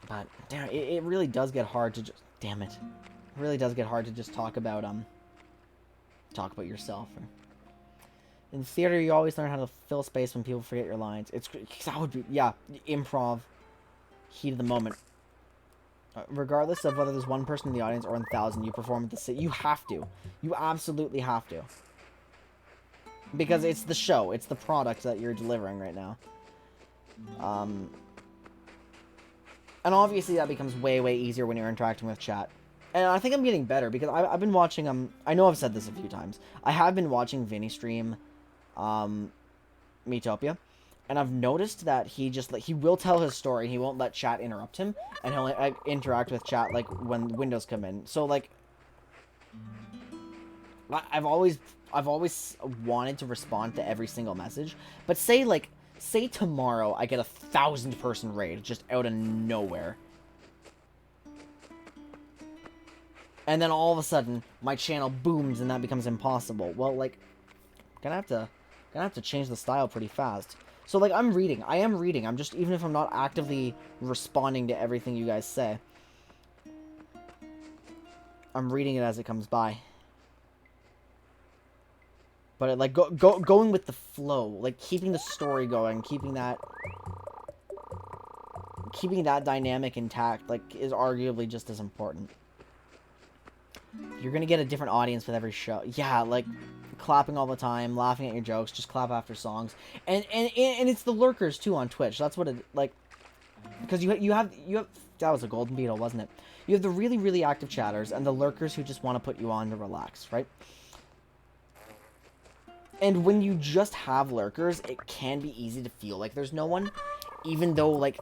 But, damn, it really does get hard to just... Damn it. It really does get hard to just talk about yourself. In theater, you always learn how to fill space when people forget your lines. That would be... Yeah, improv. Heat of the moment. Regardless of whether there's 1 person in the audience or 1,000, you perform at the city. You have to. You absolutely have to. Because it's the show. It's the product that you're delivering right now. And obviously that becomes way, way easier when you're interacting with chat. And I think I'm getting better because I've been watching, I know I've said this a few times. I have been watching Vinny stream, Miitopia. And I've noticed that he just, like, he will tell his story. He won't let chat interrupt him. And he'll interact with chat, like, when windows come in. So, like, I've always wanted to respond to every single message. But say tomorrow I get a 1,000-person raid just out of nowhere. And then all of a sudden, my channel booms and that becomes impossible. Well, like, gonna have to change the style pretty fast. So, like, I'm reading. I am reading. I'm just, even if I'm not actively responding to everything you guys say, I'm reading it as it comes by. But, it, like, going with the flow. Like, keeping the story going. Keeping that dynamic intact, like, is arguably just as important. You're gonna get a different audience with every show. Yeah, like... clapping all the time, laughing at your jokes, just clap after songs, and it's the lurkers too on Twitch. That's what it, like, because you have that was a golden beetle, wasn't it? You have the really, really active chatters and the lurkers who just want to put you on to relax, right? And when you just have lurkers, it can be easy to feel like there's no one, even though, like,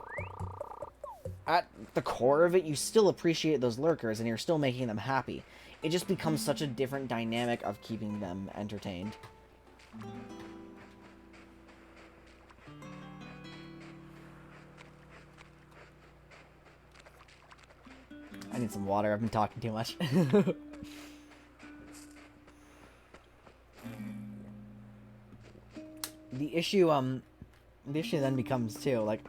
at the core of it, you still appreciate those lurkers and you're still making them happy. It just becomes such a different dynamic of keeping them entertained. I need some water. I've been talking too much. The issue then becomes, too, like,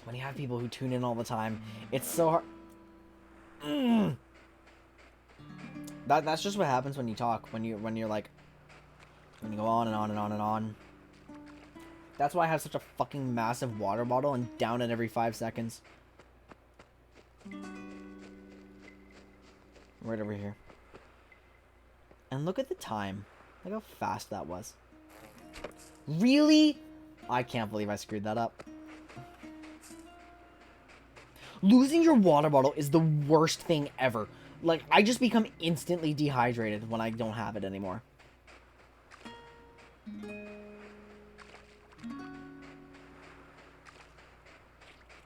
when you have people who tune in all the time, it's so hard... That's just what happens when you talk, when you go on and on and on and on. That's why I have such a fucking massive water bottle and down it every 5 seconds. Right over here. And look at the time. Look how fast that was. Really? I can't believe I screwed that up. Losing your water bottle is the worst thing ever. Like, I just become instantly dehydrated when I don't have it anymore.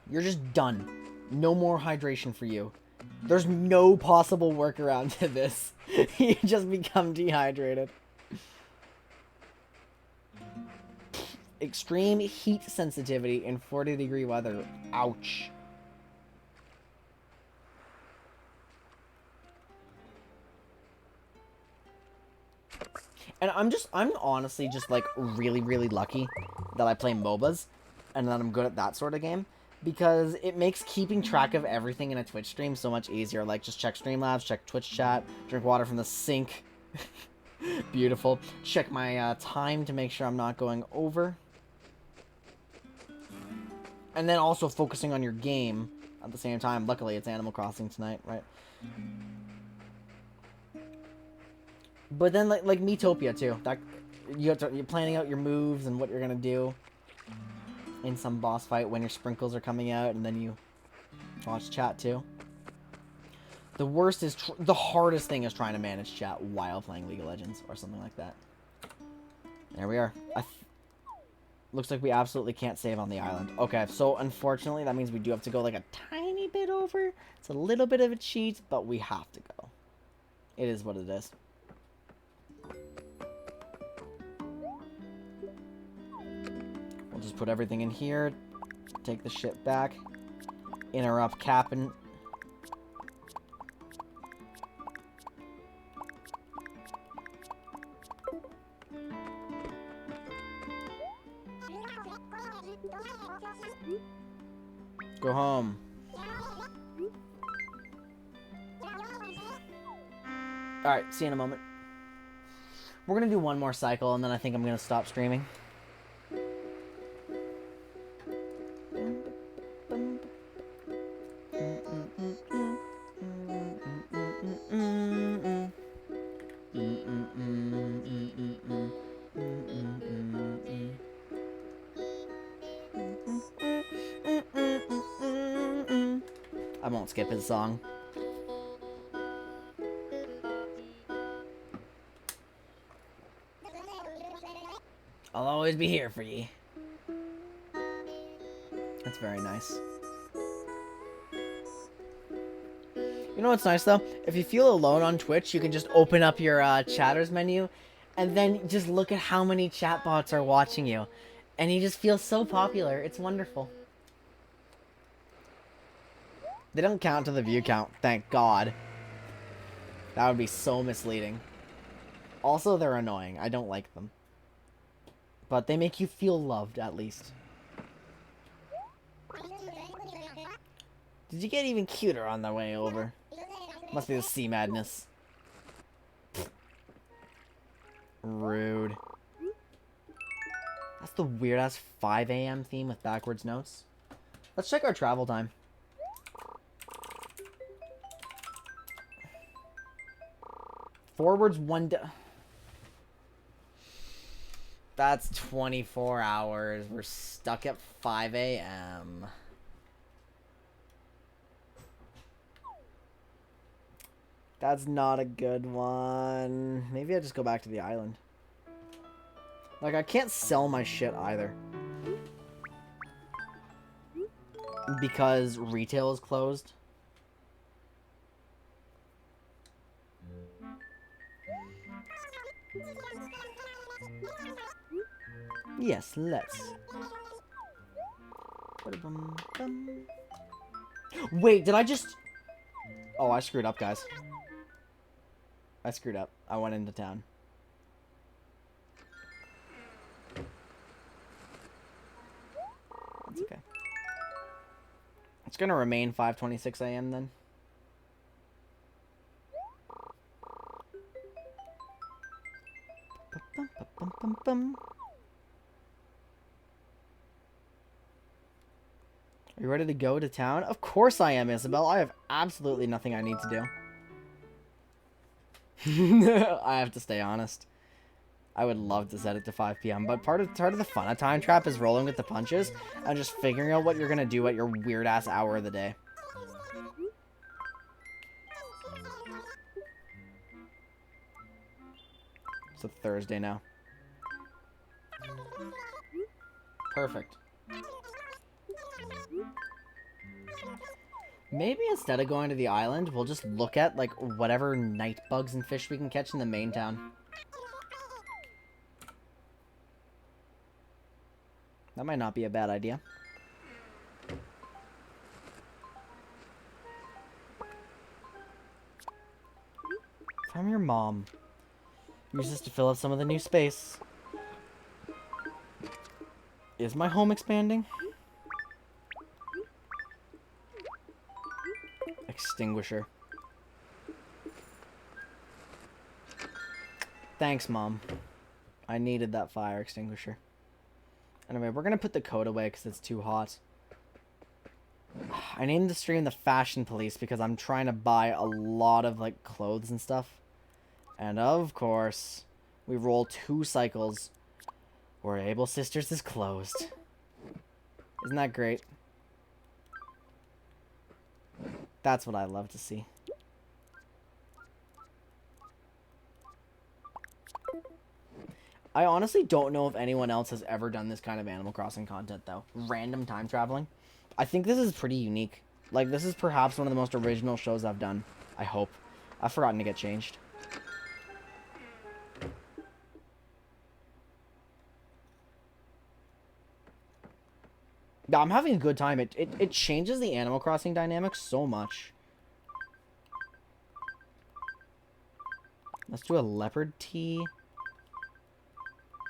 You're just done. No more hydration for you. There's no possible workaround to this. You just become dehydrated. Extreme heat sensitivity in 40-degree weather. Ouch. And I'm honestly just like really, really lucky that I play MOBAs and that I'm good at that sort of game, because it makes keeping track of everything in a Twitch stream so much easier. Like, just check Streamlabs, check Twitch chat, drink water from the sink. Beautiful. Check my time to make sure I'm not going over. And then also focusing on your game at the same time. Luckily, it's Animal Crossing tonight, right? But then, like Miitopia, too. That, you're planning out your moves and what you're gonna do in some boss fight when your sprinkles are coming out, and then you watch chat, too. The worst is... the hardest thing is trying to manage chat while playing League of Legends, or something like that. There we are. Looks like we absolutely can't save on the island. Okay, so unfortunately, that means we do have to go like a tiny bit over. It's a little bit of a cheat, but we have to go. It is what it is. We'll just put everything in here. Take the ship back. Interrupt Cap'n. Go home. Alright, see you in a moment. We're gonna do one more cycle, and then I think I'm gonna stop streaming. I won't skip his song. I'll always be here for ye. That's very nice. You know what's nice, though? If you feel alone on Twitch, you can just open up your chatters menu and then just look at how many chatbots are watching you. And you just feel so popular. It's wonderful. They don't count to the view count, thank God. That would be so misleading. Also, they're annoying. I don't like them. But they make you feel loved, at least. Did you get even cuter on the way over? Must be the sea madness. Rude. That's the weird-ass 5 a.m. theme with backwards notes. Let's check our travel time. Forwards 1 day. That's 24 hours. We're stuck at 5 a.m. That's not a good one. Maybe I just go back to the island. Like, I can't sell my shit either. Because retail is closed. Yes, let's. Wait, did I just... Oh, I screwed up, guys. I screwed up. I went into town. It's okay. It's gonna remain 5:26 a.m. then. Are You ready to go to town? Of course I am, Isabel. I have absolutely nothing I need to do. I have to stay honest. I would love to set it to 5 p.m., but part of the fun of Time Trap is rolling with the punches and just figuring out what you're gonna do at your weird-ass hour of the day. It's a Thursday now. Perfect. Maybe instead of going to the island, we'll just look at, like, whatever night bugs and fish we can catch in the main town. That might not be a bad idea. If I'm your mom, use this to fill up some of the new space. Is my home expanding? Extinguisher. Thanks, Mom. I needed that fire extinguisher. Anyway, we're gonna put the coat away because it's too hot. I named the stream the Fashion Police because I'm trying to buy a lot of, like, clothes and stuff. And of course, we roll 2 cycles where Able Sisters is closed. Isn't that great? That's what I love to see. I honestly don't know if anyone else has ever done this kind of Animal Crossing content, though. Random time traveling. I think this is pretty unique. Like, this is perhaps one of the most original shows I've done. I hope. I've forgotten to get changed. Yeah, I'm having a good time. It changes the Animal Crossing dynamics so much. Let's do a leopard tea.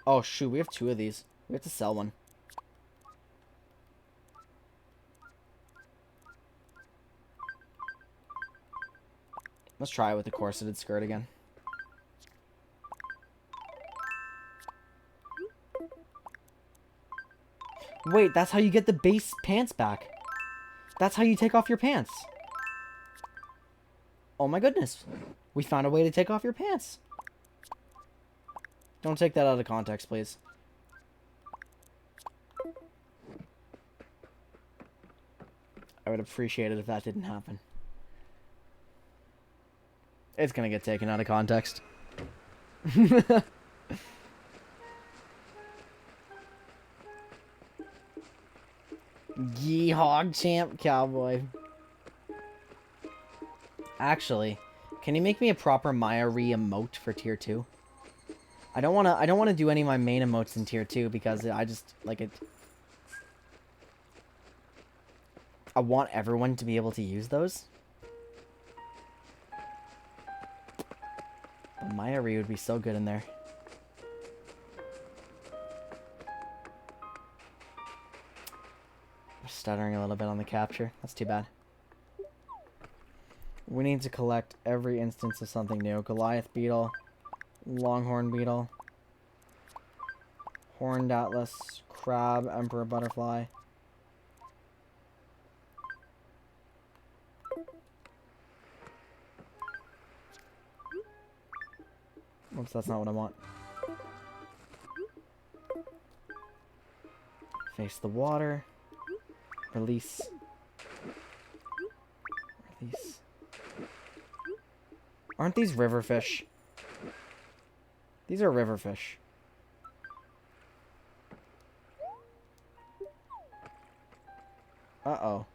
Oh, shoot. We have 2 of these. We have to sell one. Let's try it with the corseted skirt again. Wait, that's how you get the base pants back. That's how you take off your pants. Oh my goodness. We found a way to take off your pants. Don't take that out of context, please. I would appreciate it if that didn't happen. It's gonna get taken out of context. Yeehog champ cowboy. Actually, can you make me a proper Maya-Re emote for tier 2? I don't wanna do any of my main emotes in tier 2 because I just like it. I want everyone to be able to use those. But Maya-Re would be so good in there. I'm stuttering a little bit on the capture. That's too bad. We need to collect every instance of something new. Goliath beetle, longhorn beetle, horned atlas, crab, emperor butterfly. Oops, that's not what I want. Face the water. Release. Release. Aren't these river fish? These are river fish. Uh-oh.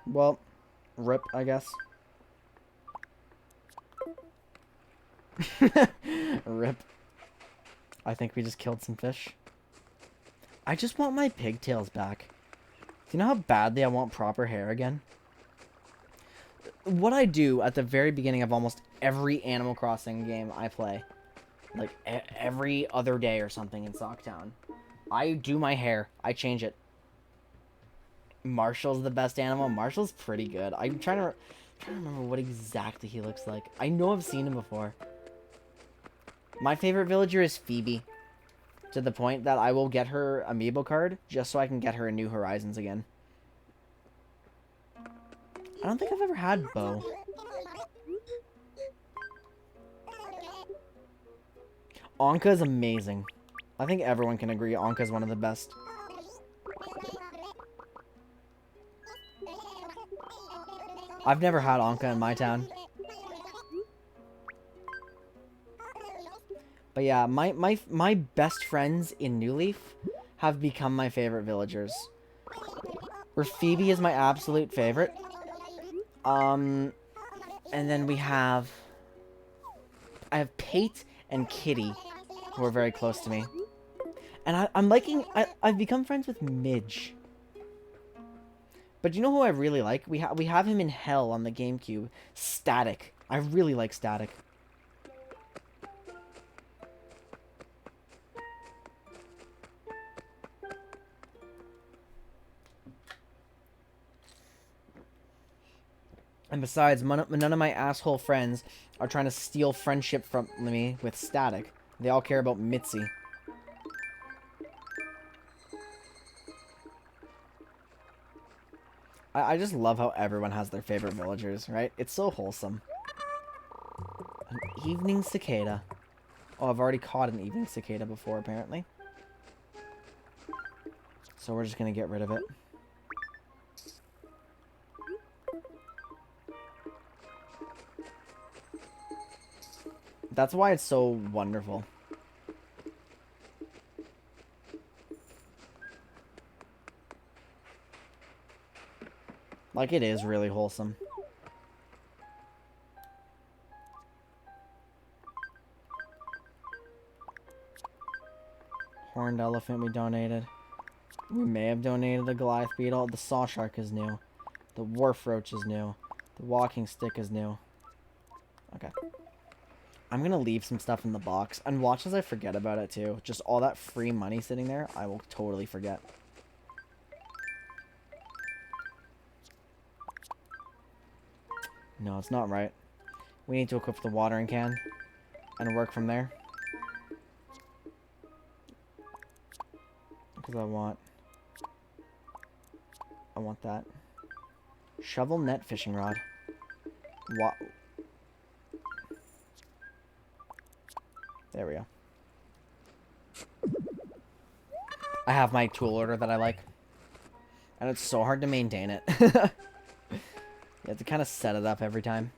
Well, rip, I guess. Rip. I think we just killed some fish. I just want my pigtails back. Do you know how badly I want proper hair again? What I do at the very beginning of almost every Animal Crossing game I play, like every other day or something in Socktown, I do my hair. I change it. Marshall's the best animal. Marshall's pretty good. I'm trying to remember what exactly he looks like. I know I've seen him before. My favorite villager is Phoebe. To the point that I will get her amiibo card just so I can get her in New Horizons again. I don't think I've ever had Bo. Anka is amazing. I think everyone can agree Anka is one of the best. I've never had Anka in my town. But yeah, my best friends in New Leaf have become my favorite villagers. Where Phoebe is my absolute favorite. And then I have Pate and Kitty, who are very close to me. And I've become friends with Midge. But you know who I really like? We have him in Hell on the GameCube. Static. I really like Static. And besides, none of my asshole friends are trying to steal friendship from me with Static. They all care about Mitzi. I just love how everyone has their favorite villagers, right? It's so wholesome. An evening cicada. Oh, I've already caught an evening cicada before, apparently. So we're just gonna get rid of it. That's why it's so wonderful. Like, it is really wholesome. Horned elephant we donated. We may have donated a Goliath beetle. The saw shark is new. The wharf roach is new. The walking stick is new. Okay. I'm gonna leave some stuff in the box. And watch as I forget about it, too. Just all that free money sitting there, I will totally forget. No, it's not right. We need to equip the watering can. And work from there. Because I want that. Shovel net fishing rod. What? There we go. I have my tool order that I like. And it's so hard to maintain it. You have to kind of set it up every time.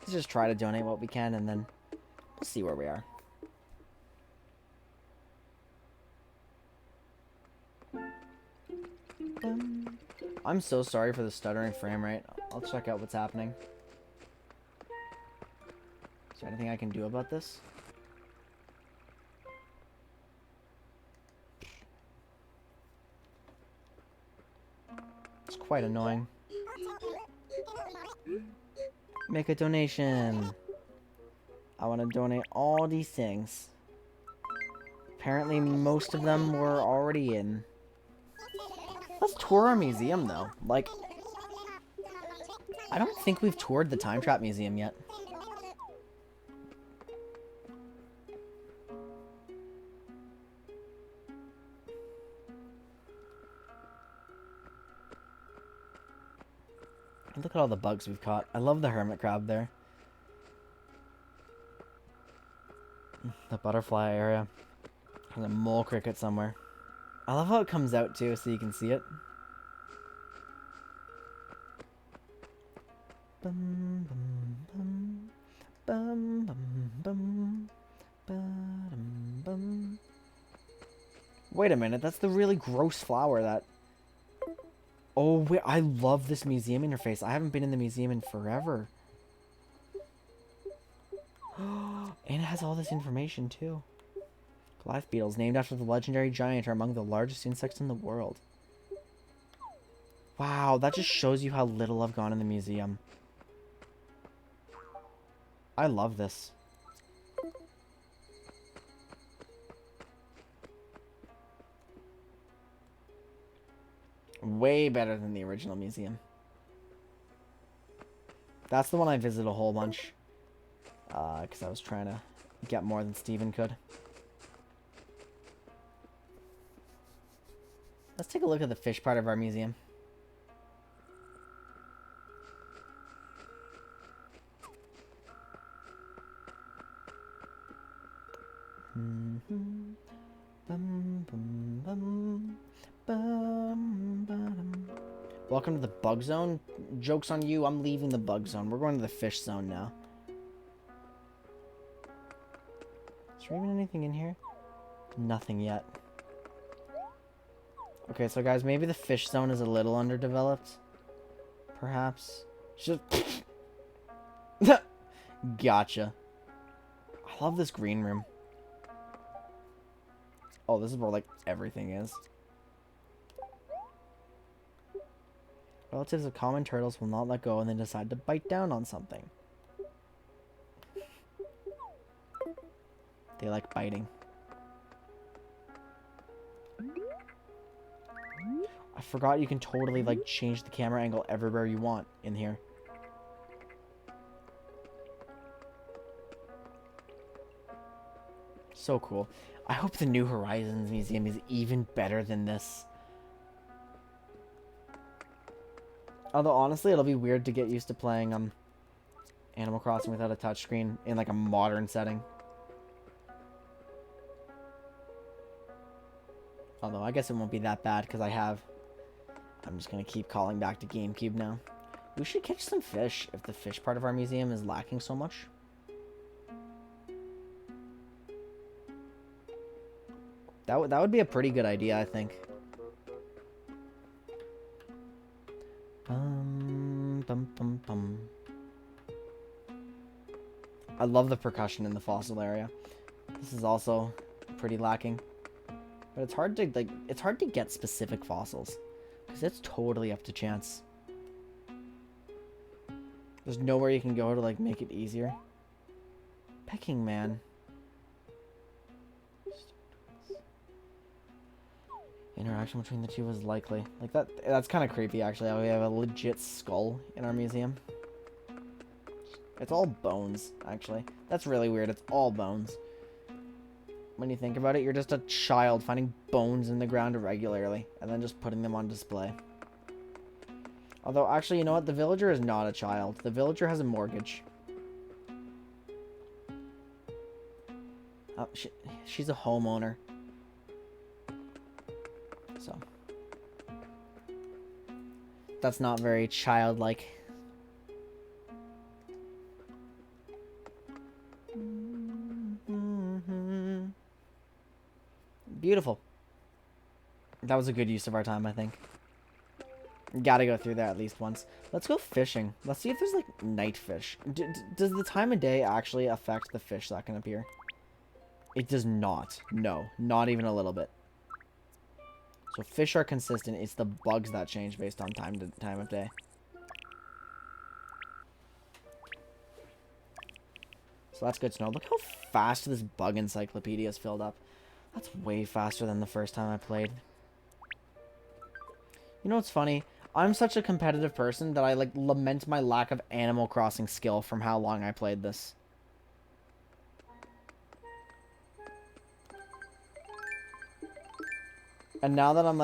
Let's just try to donate what we can and then we'll see where we are. I'm so sorry for the stuttering frame rate. I'll check out what's happening. Is there anything I can do about this? It's quite annoying. Make a donation. I want to donate all these things. Apparently most of them were already in. Let's tour our museum, though. Like, I don't think we've toured the Time Trap Museum yet. Look at all the bugs we've caught. I love the hermit crab there. The butterfly area. There's a mole cricket somewhere. I love how it comes out, too, so you can see it. Bum, bum, bum, bum, bum, bum, bum. Wait a minute, that's the really gross flower that... Oh, wait, I love this museum interface. I haven't been in the museum in forever. And it has all this information, too. Goliath beetles, named after the legendary giant, are among the largest insects in the world. Wow, that just shows you how little I've gone in the museum. I love this. Way better than the original museum. That's the one I visited a whole bunch. Because I was trying to get more than Steven could. Let's take a look at the fish part of our museum. Welcome to the bug zone. Joke's on you, I'm leaving the bug zone. We're going to the fish zone now. Is there even anything in here? Nothing yet. Okay, so guys, maybe the fish zone is a little underdeveloped. Perhaps. Just... Gotcha. I love this green room. Oh, this is where, like, everything is. Relatives of common turtles will not let go and they decide to bite down on something. They like biting. I forgot you can totally, like, change the camera angle everywhere you want in here. So cool. I hope the New Horizons Museum is even better than this. Although, honestly, it'll be weird to get used to playing Animal Crossing without a touchscreen in, like, a modern setting. Although, I guess it won't be that bad, because I'm just going to keep calling back to GameCube now. We should catch some fish if the fish part of our museum is lacking so much. That would be a pretty good idea, I think. I love the percussion in the fossil area. This is also pretty lacking. But it's hard to get specific fossils. Because it's totally up to chance. There's nowhere you can go to, like, make it easier. Pecking Man. Interaction between the two was likely. Like, that's kind of creepy, actually. We have a legit skull in our museum. It's all bones, actually. That's really weird. It's all bones. When you think about it, you're just a child finding bones in the ground regularly and then just putting them on display. Although, actually, you know what? The villager is not a child. The villager has a mortgage. Oh, she's a homeowner. So. That's not very childlike. Beautiful. That was a good use of our time, I think. Gotta go through there at least once. Let's go fishing. Let's see if there's, like, night fish. Does the time of day actually affect the fish that can appear? It does not. No, not even a little bit. So fish are consistent. It's the bugs that change based on time of day. So that's good to know. Look how fast this bug encyclopedia is filled up. That's way faster than the first time I played. You know what's funny? I'm such a competitive person that I, like, lament my lack of Animal Crossing skill from how long I played this. And now that I'm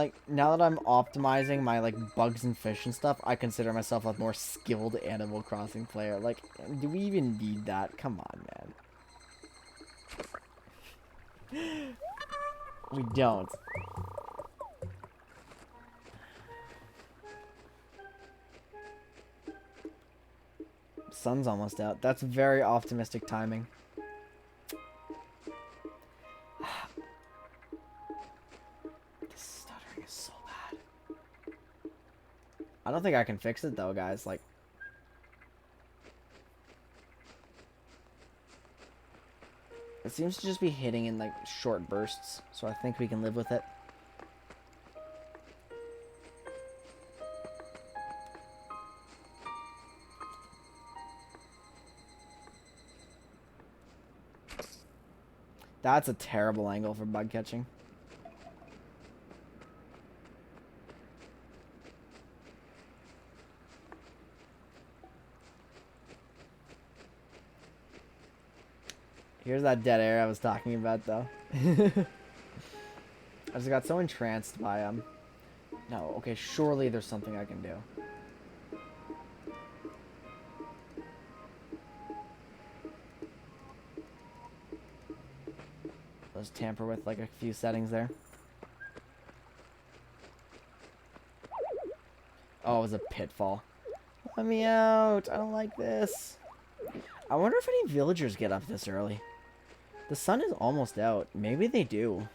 optimizing my, like, bugs and fish and stuff, I consider myself a more skilled Animal Crossing player. Like, do we even need that? Come on, man. We don't. Sun's almost out. That's very optimistic timing. I don't think I can fix it, though, guys. Like, it seems to just be hitting in, like, short bursts. So I think we can live with it. That's a terrible angle for bug catching. Here's that dead air I was talking about, though. I just got so entranced by him. No, okay, surely there's something I can do. Let's tamper with like a few settings there. Oh, it was a pitfall. Let me out. I don't like this. I wonder if any villagers get up this early. The sun is almost out. Maybe they do.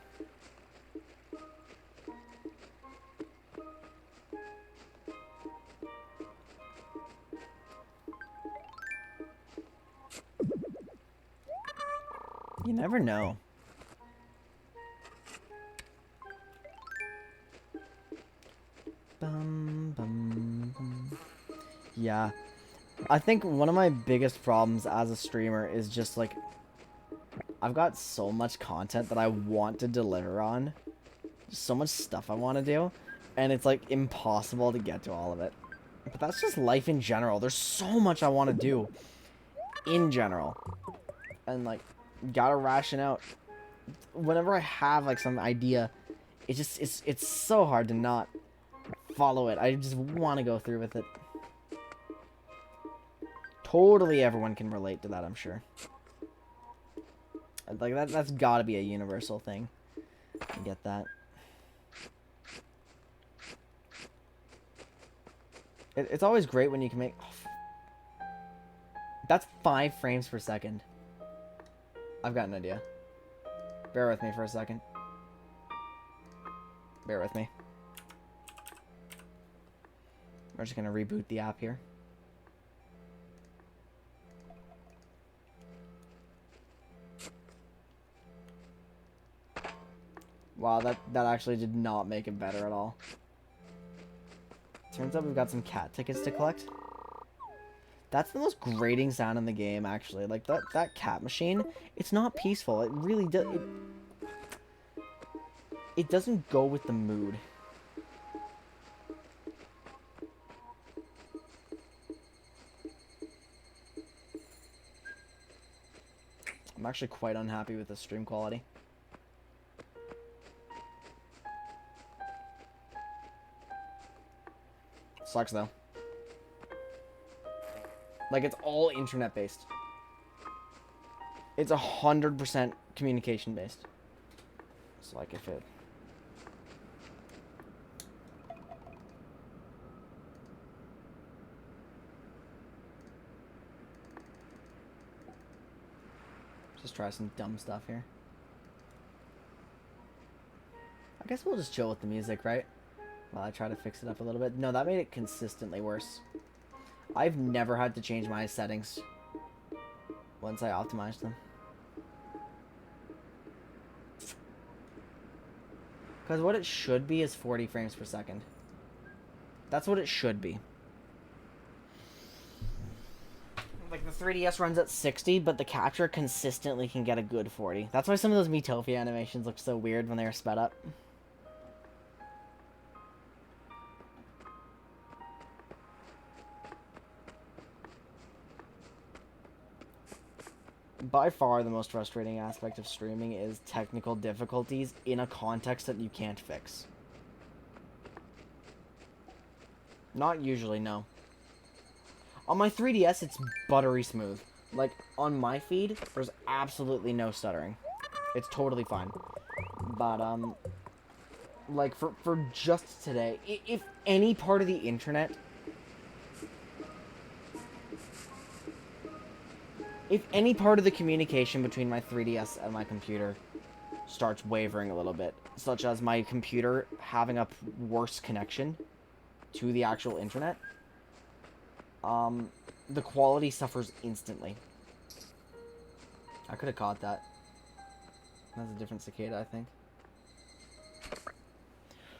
You never know. Bum, bum, bum. Yeah. I think one of my biggest problems as a streamer is just like I've got so much content that I want to deliver on. So much stuff I want to do. And it's like impossible to get to all of it. But that's just life in general. There's so much I want to do in general. And like gotta ration out. Whenever I have like some idea, it's so hard to not follow it. I just want to go through with it. Totally everyone can relate to that, I'm sure. Like that's gotta be a universal thing. I get that. It's always great when you can make... Oh, that's 5 frames per second. I've got an idea. Bear with me for a second. Bear with me. We're just gonna reboot the app here. Wow, that actually did not make it better at all. Turns out we've got some cat tickets to collect. That's the most grating sound in the game, actually. Like, that cat machine, it's not peaceful. It really does... It doesn't go with the mood. I'm actually quite unhappy with the stream quality. Sucks, though. Like, it's all internet-based. It's 100% communication-based. So, like, if it... Just try some dumb stuff here. I guess we'll just chill with the music, right? While I try to fix it up a little bit. No, that made it consistently worse. I've never had to change my settings once I optimized them. Because what it should be is 40 frames per second. That's what it should be. Like, the 3DS runs at 60, but the capture consistently can get a good 40. That's why some of those Miitopia animations look so weird when they are sped up. By far the most frustrating aspect of streaming is technical difficulties in a context that you can't fix. Not usually, no. On my 3DS, it's buttery smooth. Like, on my feed, there's absolutely no stuttering. It's totally fine. But, like, for just today, if any part of the internet... If any part of the communication between my 3DS and my computer starts wavering a little bit, such as my computer having a worse connection to the actual internet, the quality suffers instantly. I could have caught that. That's a different cicada, I think.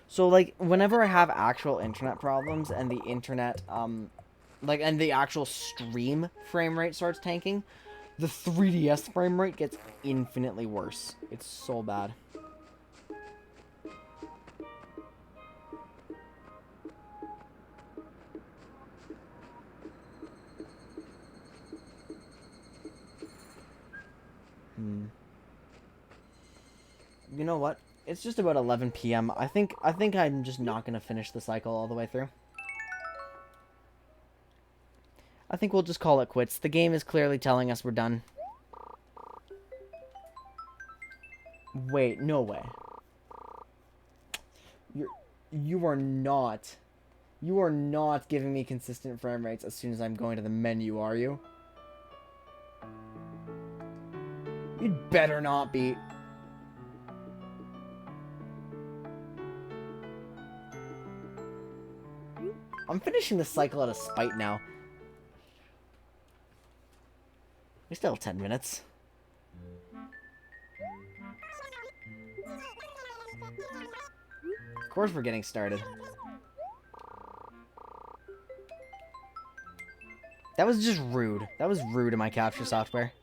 So, like, whenever I have actual internet problems and the internet, and the actual stream frame rate starts tanking, the 3DS frame rate gets infinitely worse. It's so bad. You know what? It's just about 11 p.m. I think I'm just not going to finish the cycle all the way through. I think we'll just call it quits. The game is clearly telling us we're done. Wait, no way. You are not giving me consistent frame rates as soon as I'm going to the menu, are you? You'd better not be. I'm finishing the cycle out of spite now. We still have 10 minutes. Of course we're getting started. That was just rude. That was rude in my capture software.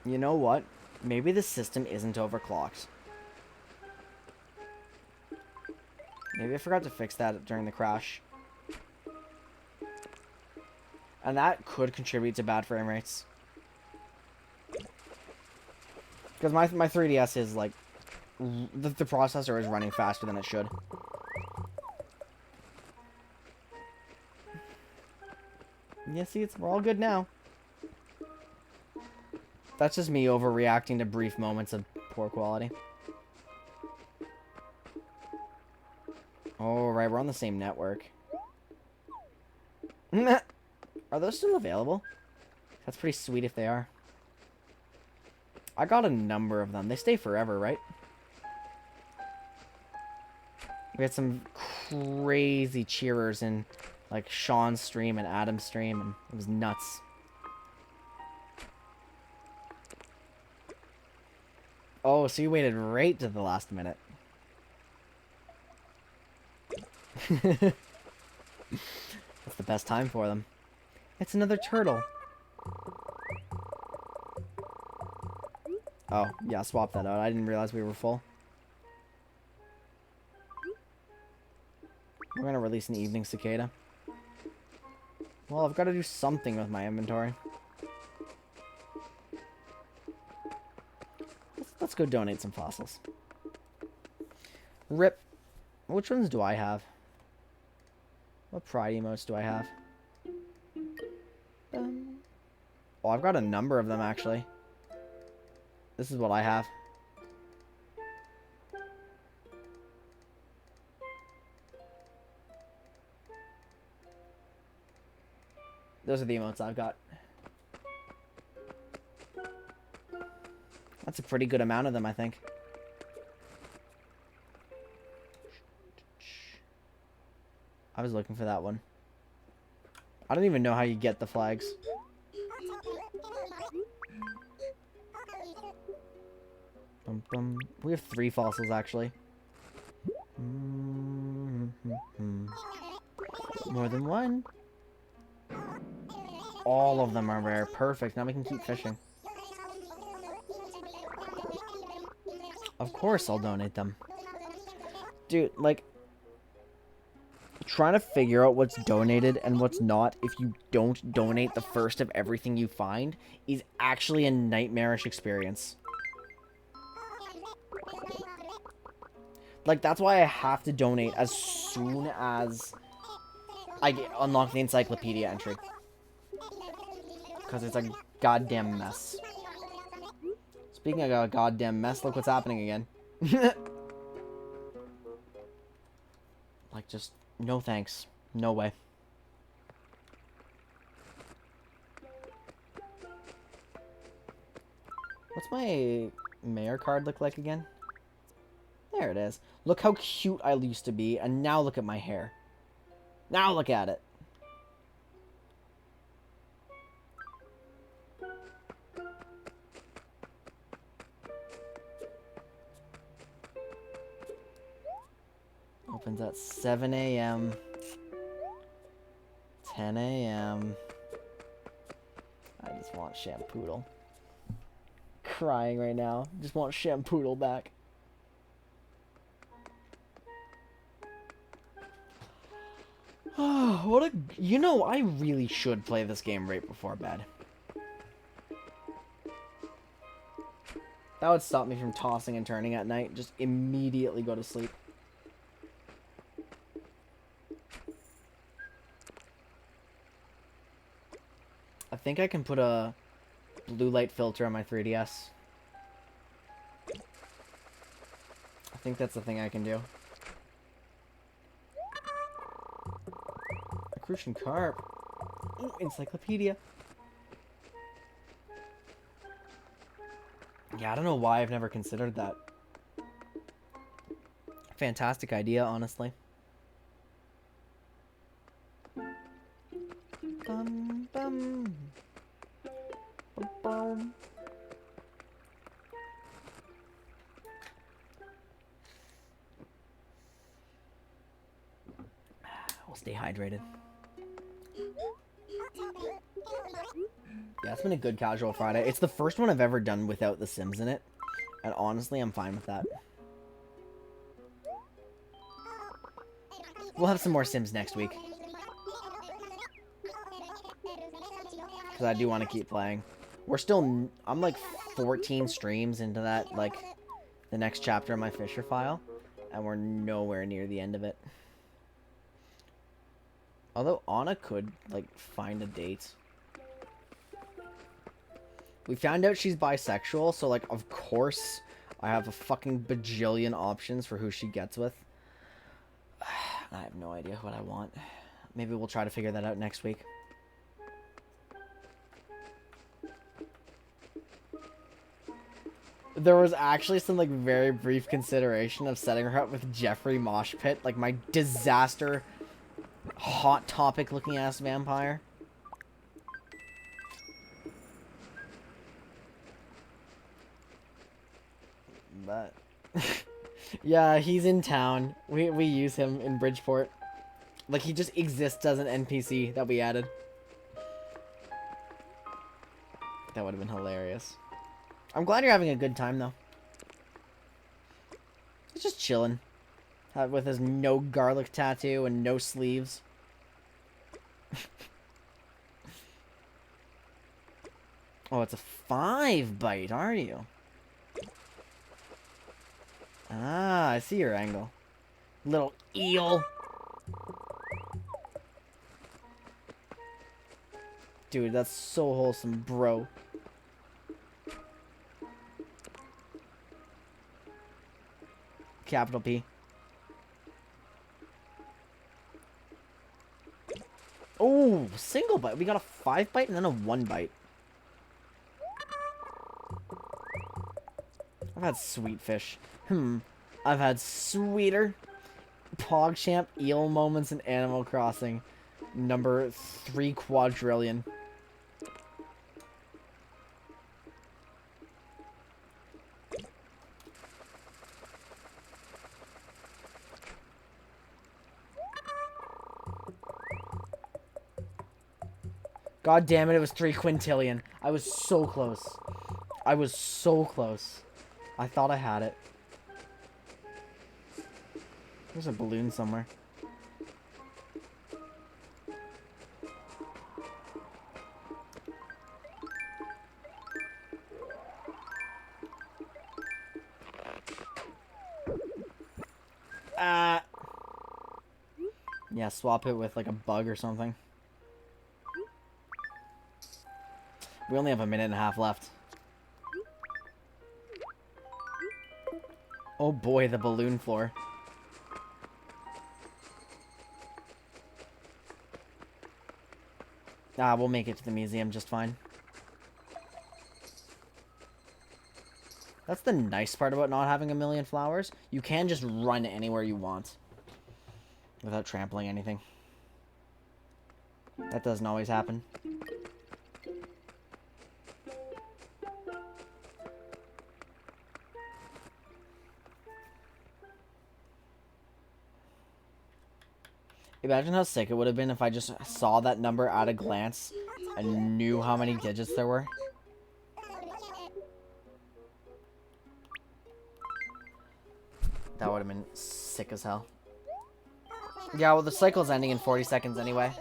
You know what? Maybe the system isn't overclocked. Maybe I forgot to fix that during the crash. And that could contribute to bad frame rates. Because my 3DS is like... The processor is running faster than it should. Yeah, see, we're all good now. That's just me overreacting to brief moments of poor quality. Oh, right, we're on the same network. Are those still available? That's pretty sweet if they are. I got a number of them. They stay forever, right? We had some crazy cheerers in, like, Sean's stream and Adam's stream, and it was nuts. Oh, so you waited right to the last minute. That's the best time for them. It's another turtle. Oh, yeah, swap that out. I didn't realize we were full. We're gonna release an evening cicada. Well, I've got to do something with my inventory. Let's go donate some fossils. Rip. Which ones do I have? What pride emotes do I have? Oh, I've got a number of them, actually. This is what I have. Those are the emotes I've got. That's a pretty good amount of them, I think. I was looking for that one. I don't even know how you get the flags. We have 3 fossils, actually. More than one. All of them are rare. Perfect. Now we can keep fishing. Of course I'll donate them. Dude, like... trying to figure out what's donated and what's not if you don't donate the first of everything you find is actually a nightmarish experience. Like, that's why I have to donate as soon as I unlock the encyclopedia entry. Because it's a goddamn mess. Speaking of a goddamn mess, look what's happening again. Like, just, no thanks. No way. What's my mayor card look like again? There it is. Look how cute I used to be, and now look at my hair. Now look at it. Opens at 7 a.m. 10 a.m. I just want Shampoodle. Crying right now. Just want Shampoodle back. Oh, what a... You know, I really should play this game right before bed. That would stop me from tossing and turning at night. Just immediately go to sleep. I think I can put a blue light filter on my 3DS. I think that's the thing I can do. A Crucian Carp. Ooh, encyclopedia. Yeah, I don't know why I've never considered that. Fantastic idea, honestly. Bum, bum. Bum, bum. We'll stay hydrated. Yeah, it's been a good casual Friday. It's the first one I've ever done without The Sims in it. And honestly, I'm fine with that. We'll have some more Sims next week. Because I do want to keep playing. We're still... I'm like 14 streams into that, like, the next chapter of my Fisher file. And we're nowhere near the end of it. Although Anna could, like, find a date. We found out she's bisexual, so, like, of course I have a fucking bajillion options for who she gets with. I have no idea what I want. Maybe we'll try to figure that out next week. There was actually some, like, very brief consideration of setting her up with Jeffrey Moshpit, like my disaster hot topic looking ass vampire. But yeah, he's in town. We use him in Bridgeport. Like, he just exists as an NPC that we added. That would have been hilarious. I'm glad you're having a good time, though. He's just chilling. With his no garlic tattoo and no sleeves. Oh, it's a 5 bite, are you? Ah, I see your angle. Little eel. Dude, that's so wholesome, bro. Capital P. Oh, single bite. We got a 5 bite and then a 1 bite. I've had sweet fish. I've had sweeter PogChamp eel moments in Animal Crossing. Number 3 quadrillion. God damn it, it was 3 quintillion. I was so close. I was so close. I thought I had it. There's a balloon somewhere. Yeah, swap it with like a bug or something. We only have a minute and a half left. Oh boy, the balloon floor. Ah, we'll make it to the museum just fine. That's the nice part about not having a million flowers. You can just run anywhere you want. Without trampling anything. That doesn't always happen. Imagine how sick it would have been if I just saw that number at a glance and knew how many digits there were. That would have been sick as hell. Yeah, well, the cycle's ending in 40 seconds anyway.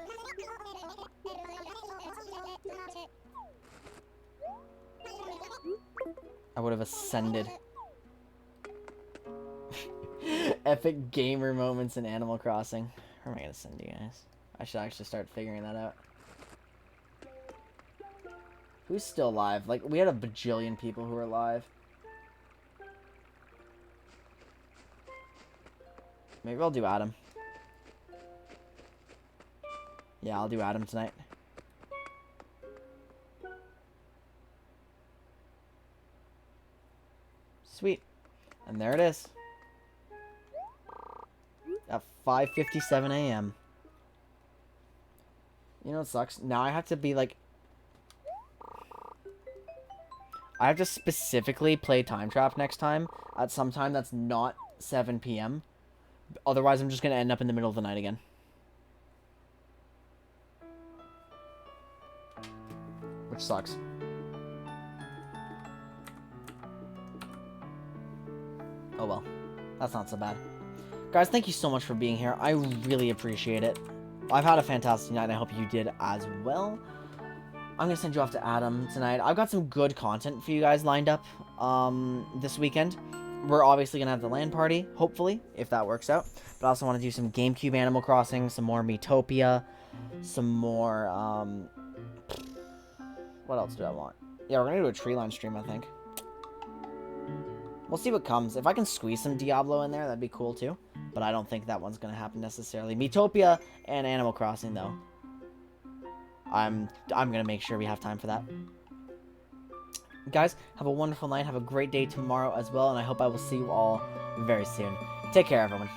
I would have ascended. Epic gamer moments in Animal Crossing. Where am I gonna send you guys? I should actually start figuring that out. Who's still alive? Like, we had a bajillion people who were alive. Maybe I'll do Adam. Yeah, I'll do Adam tonight. Sweet. And there it is. At 5:57 a.m. You know what sucks? Now I have to be like... I have to specifically play Time Trap next time at some time that's not 7 p.m. Otherwise, I'm just going to end up in the middle of the night again. Which sucks. Oh well. That's not so bad. Guys, thank you so much for being here. I really appreciate it. I've had a fantastic night, and I hope you did as well. I'm going to send you off to Adam tonight. I've got some good content for you guys lined up this weekend. We're obviously going to have the LAN party, hopefully, if that works out. But I also want to do some GameCube Animal Crossing, some more Miitopia, some more... what else do I want? Yeah, we're going to do a tree line stream, I think. We'll see what comes. If I can squeeze some Diablo in there, that'd be cool too. But I don't think that one's going to happen necessarily. Miitopia and Animal Crossing, though. I'm going to make sure we have time for that. Guys, have a wonderful night. Have a great day tomorrow as well. And I hope I will see you all very soon. Take care, everyone.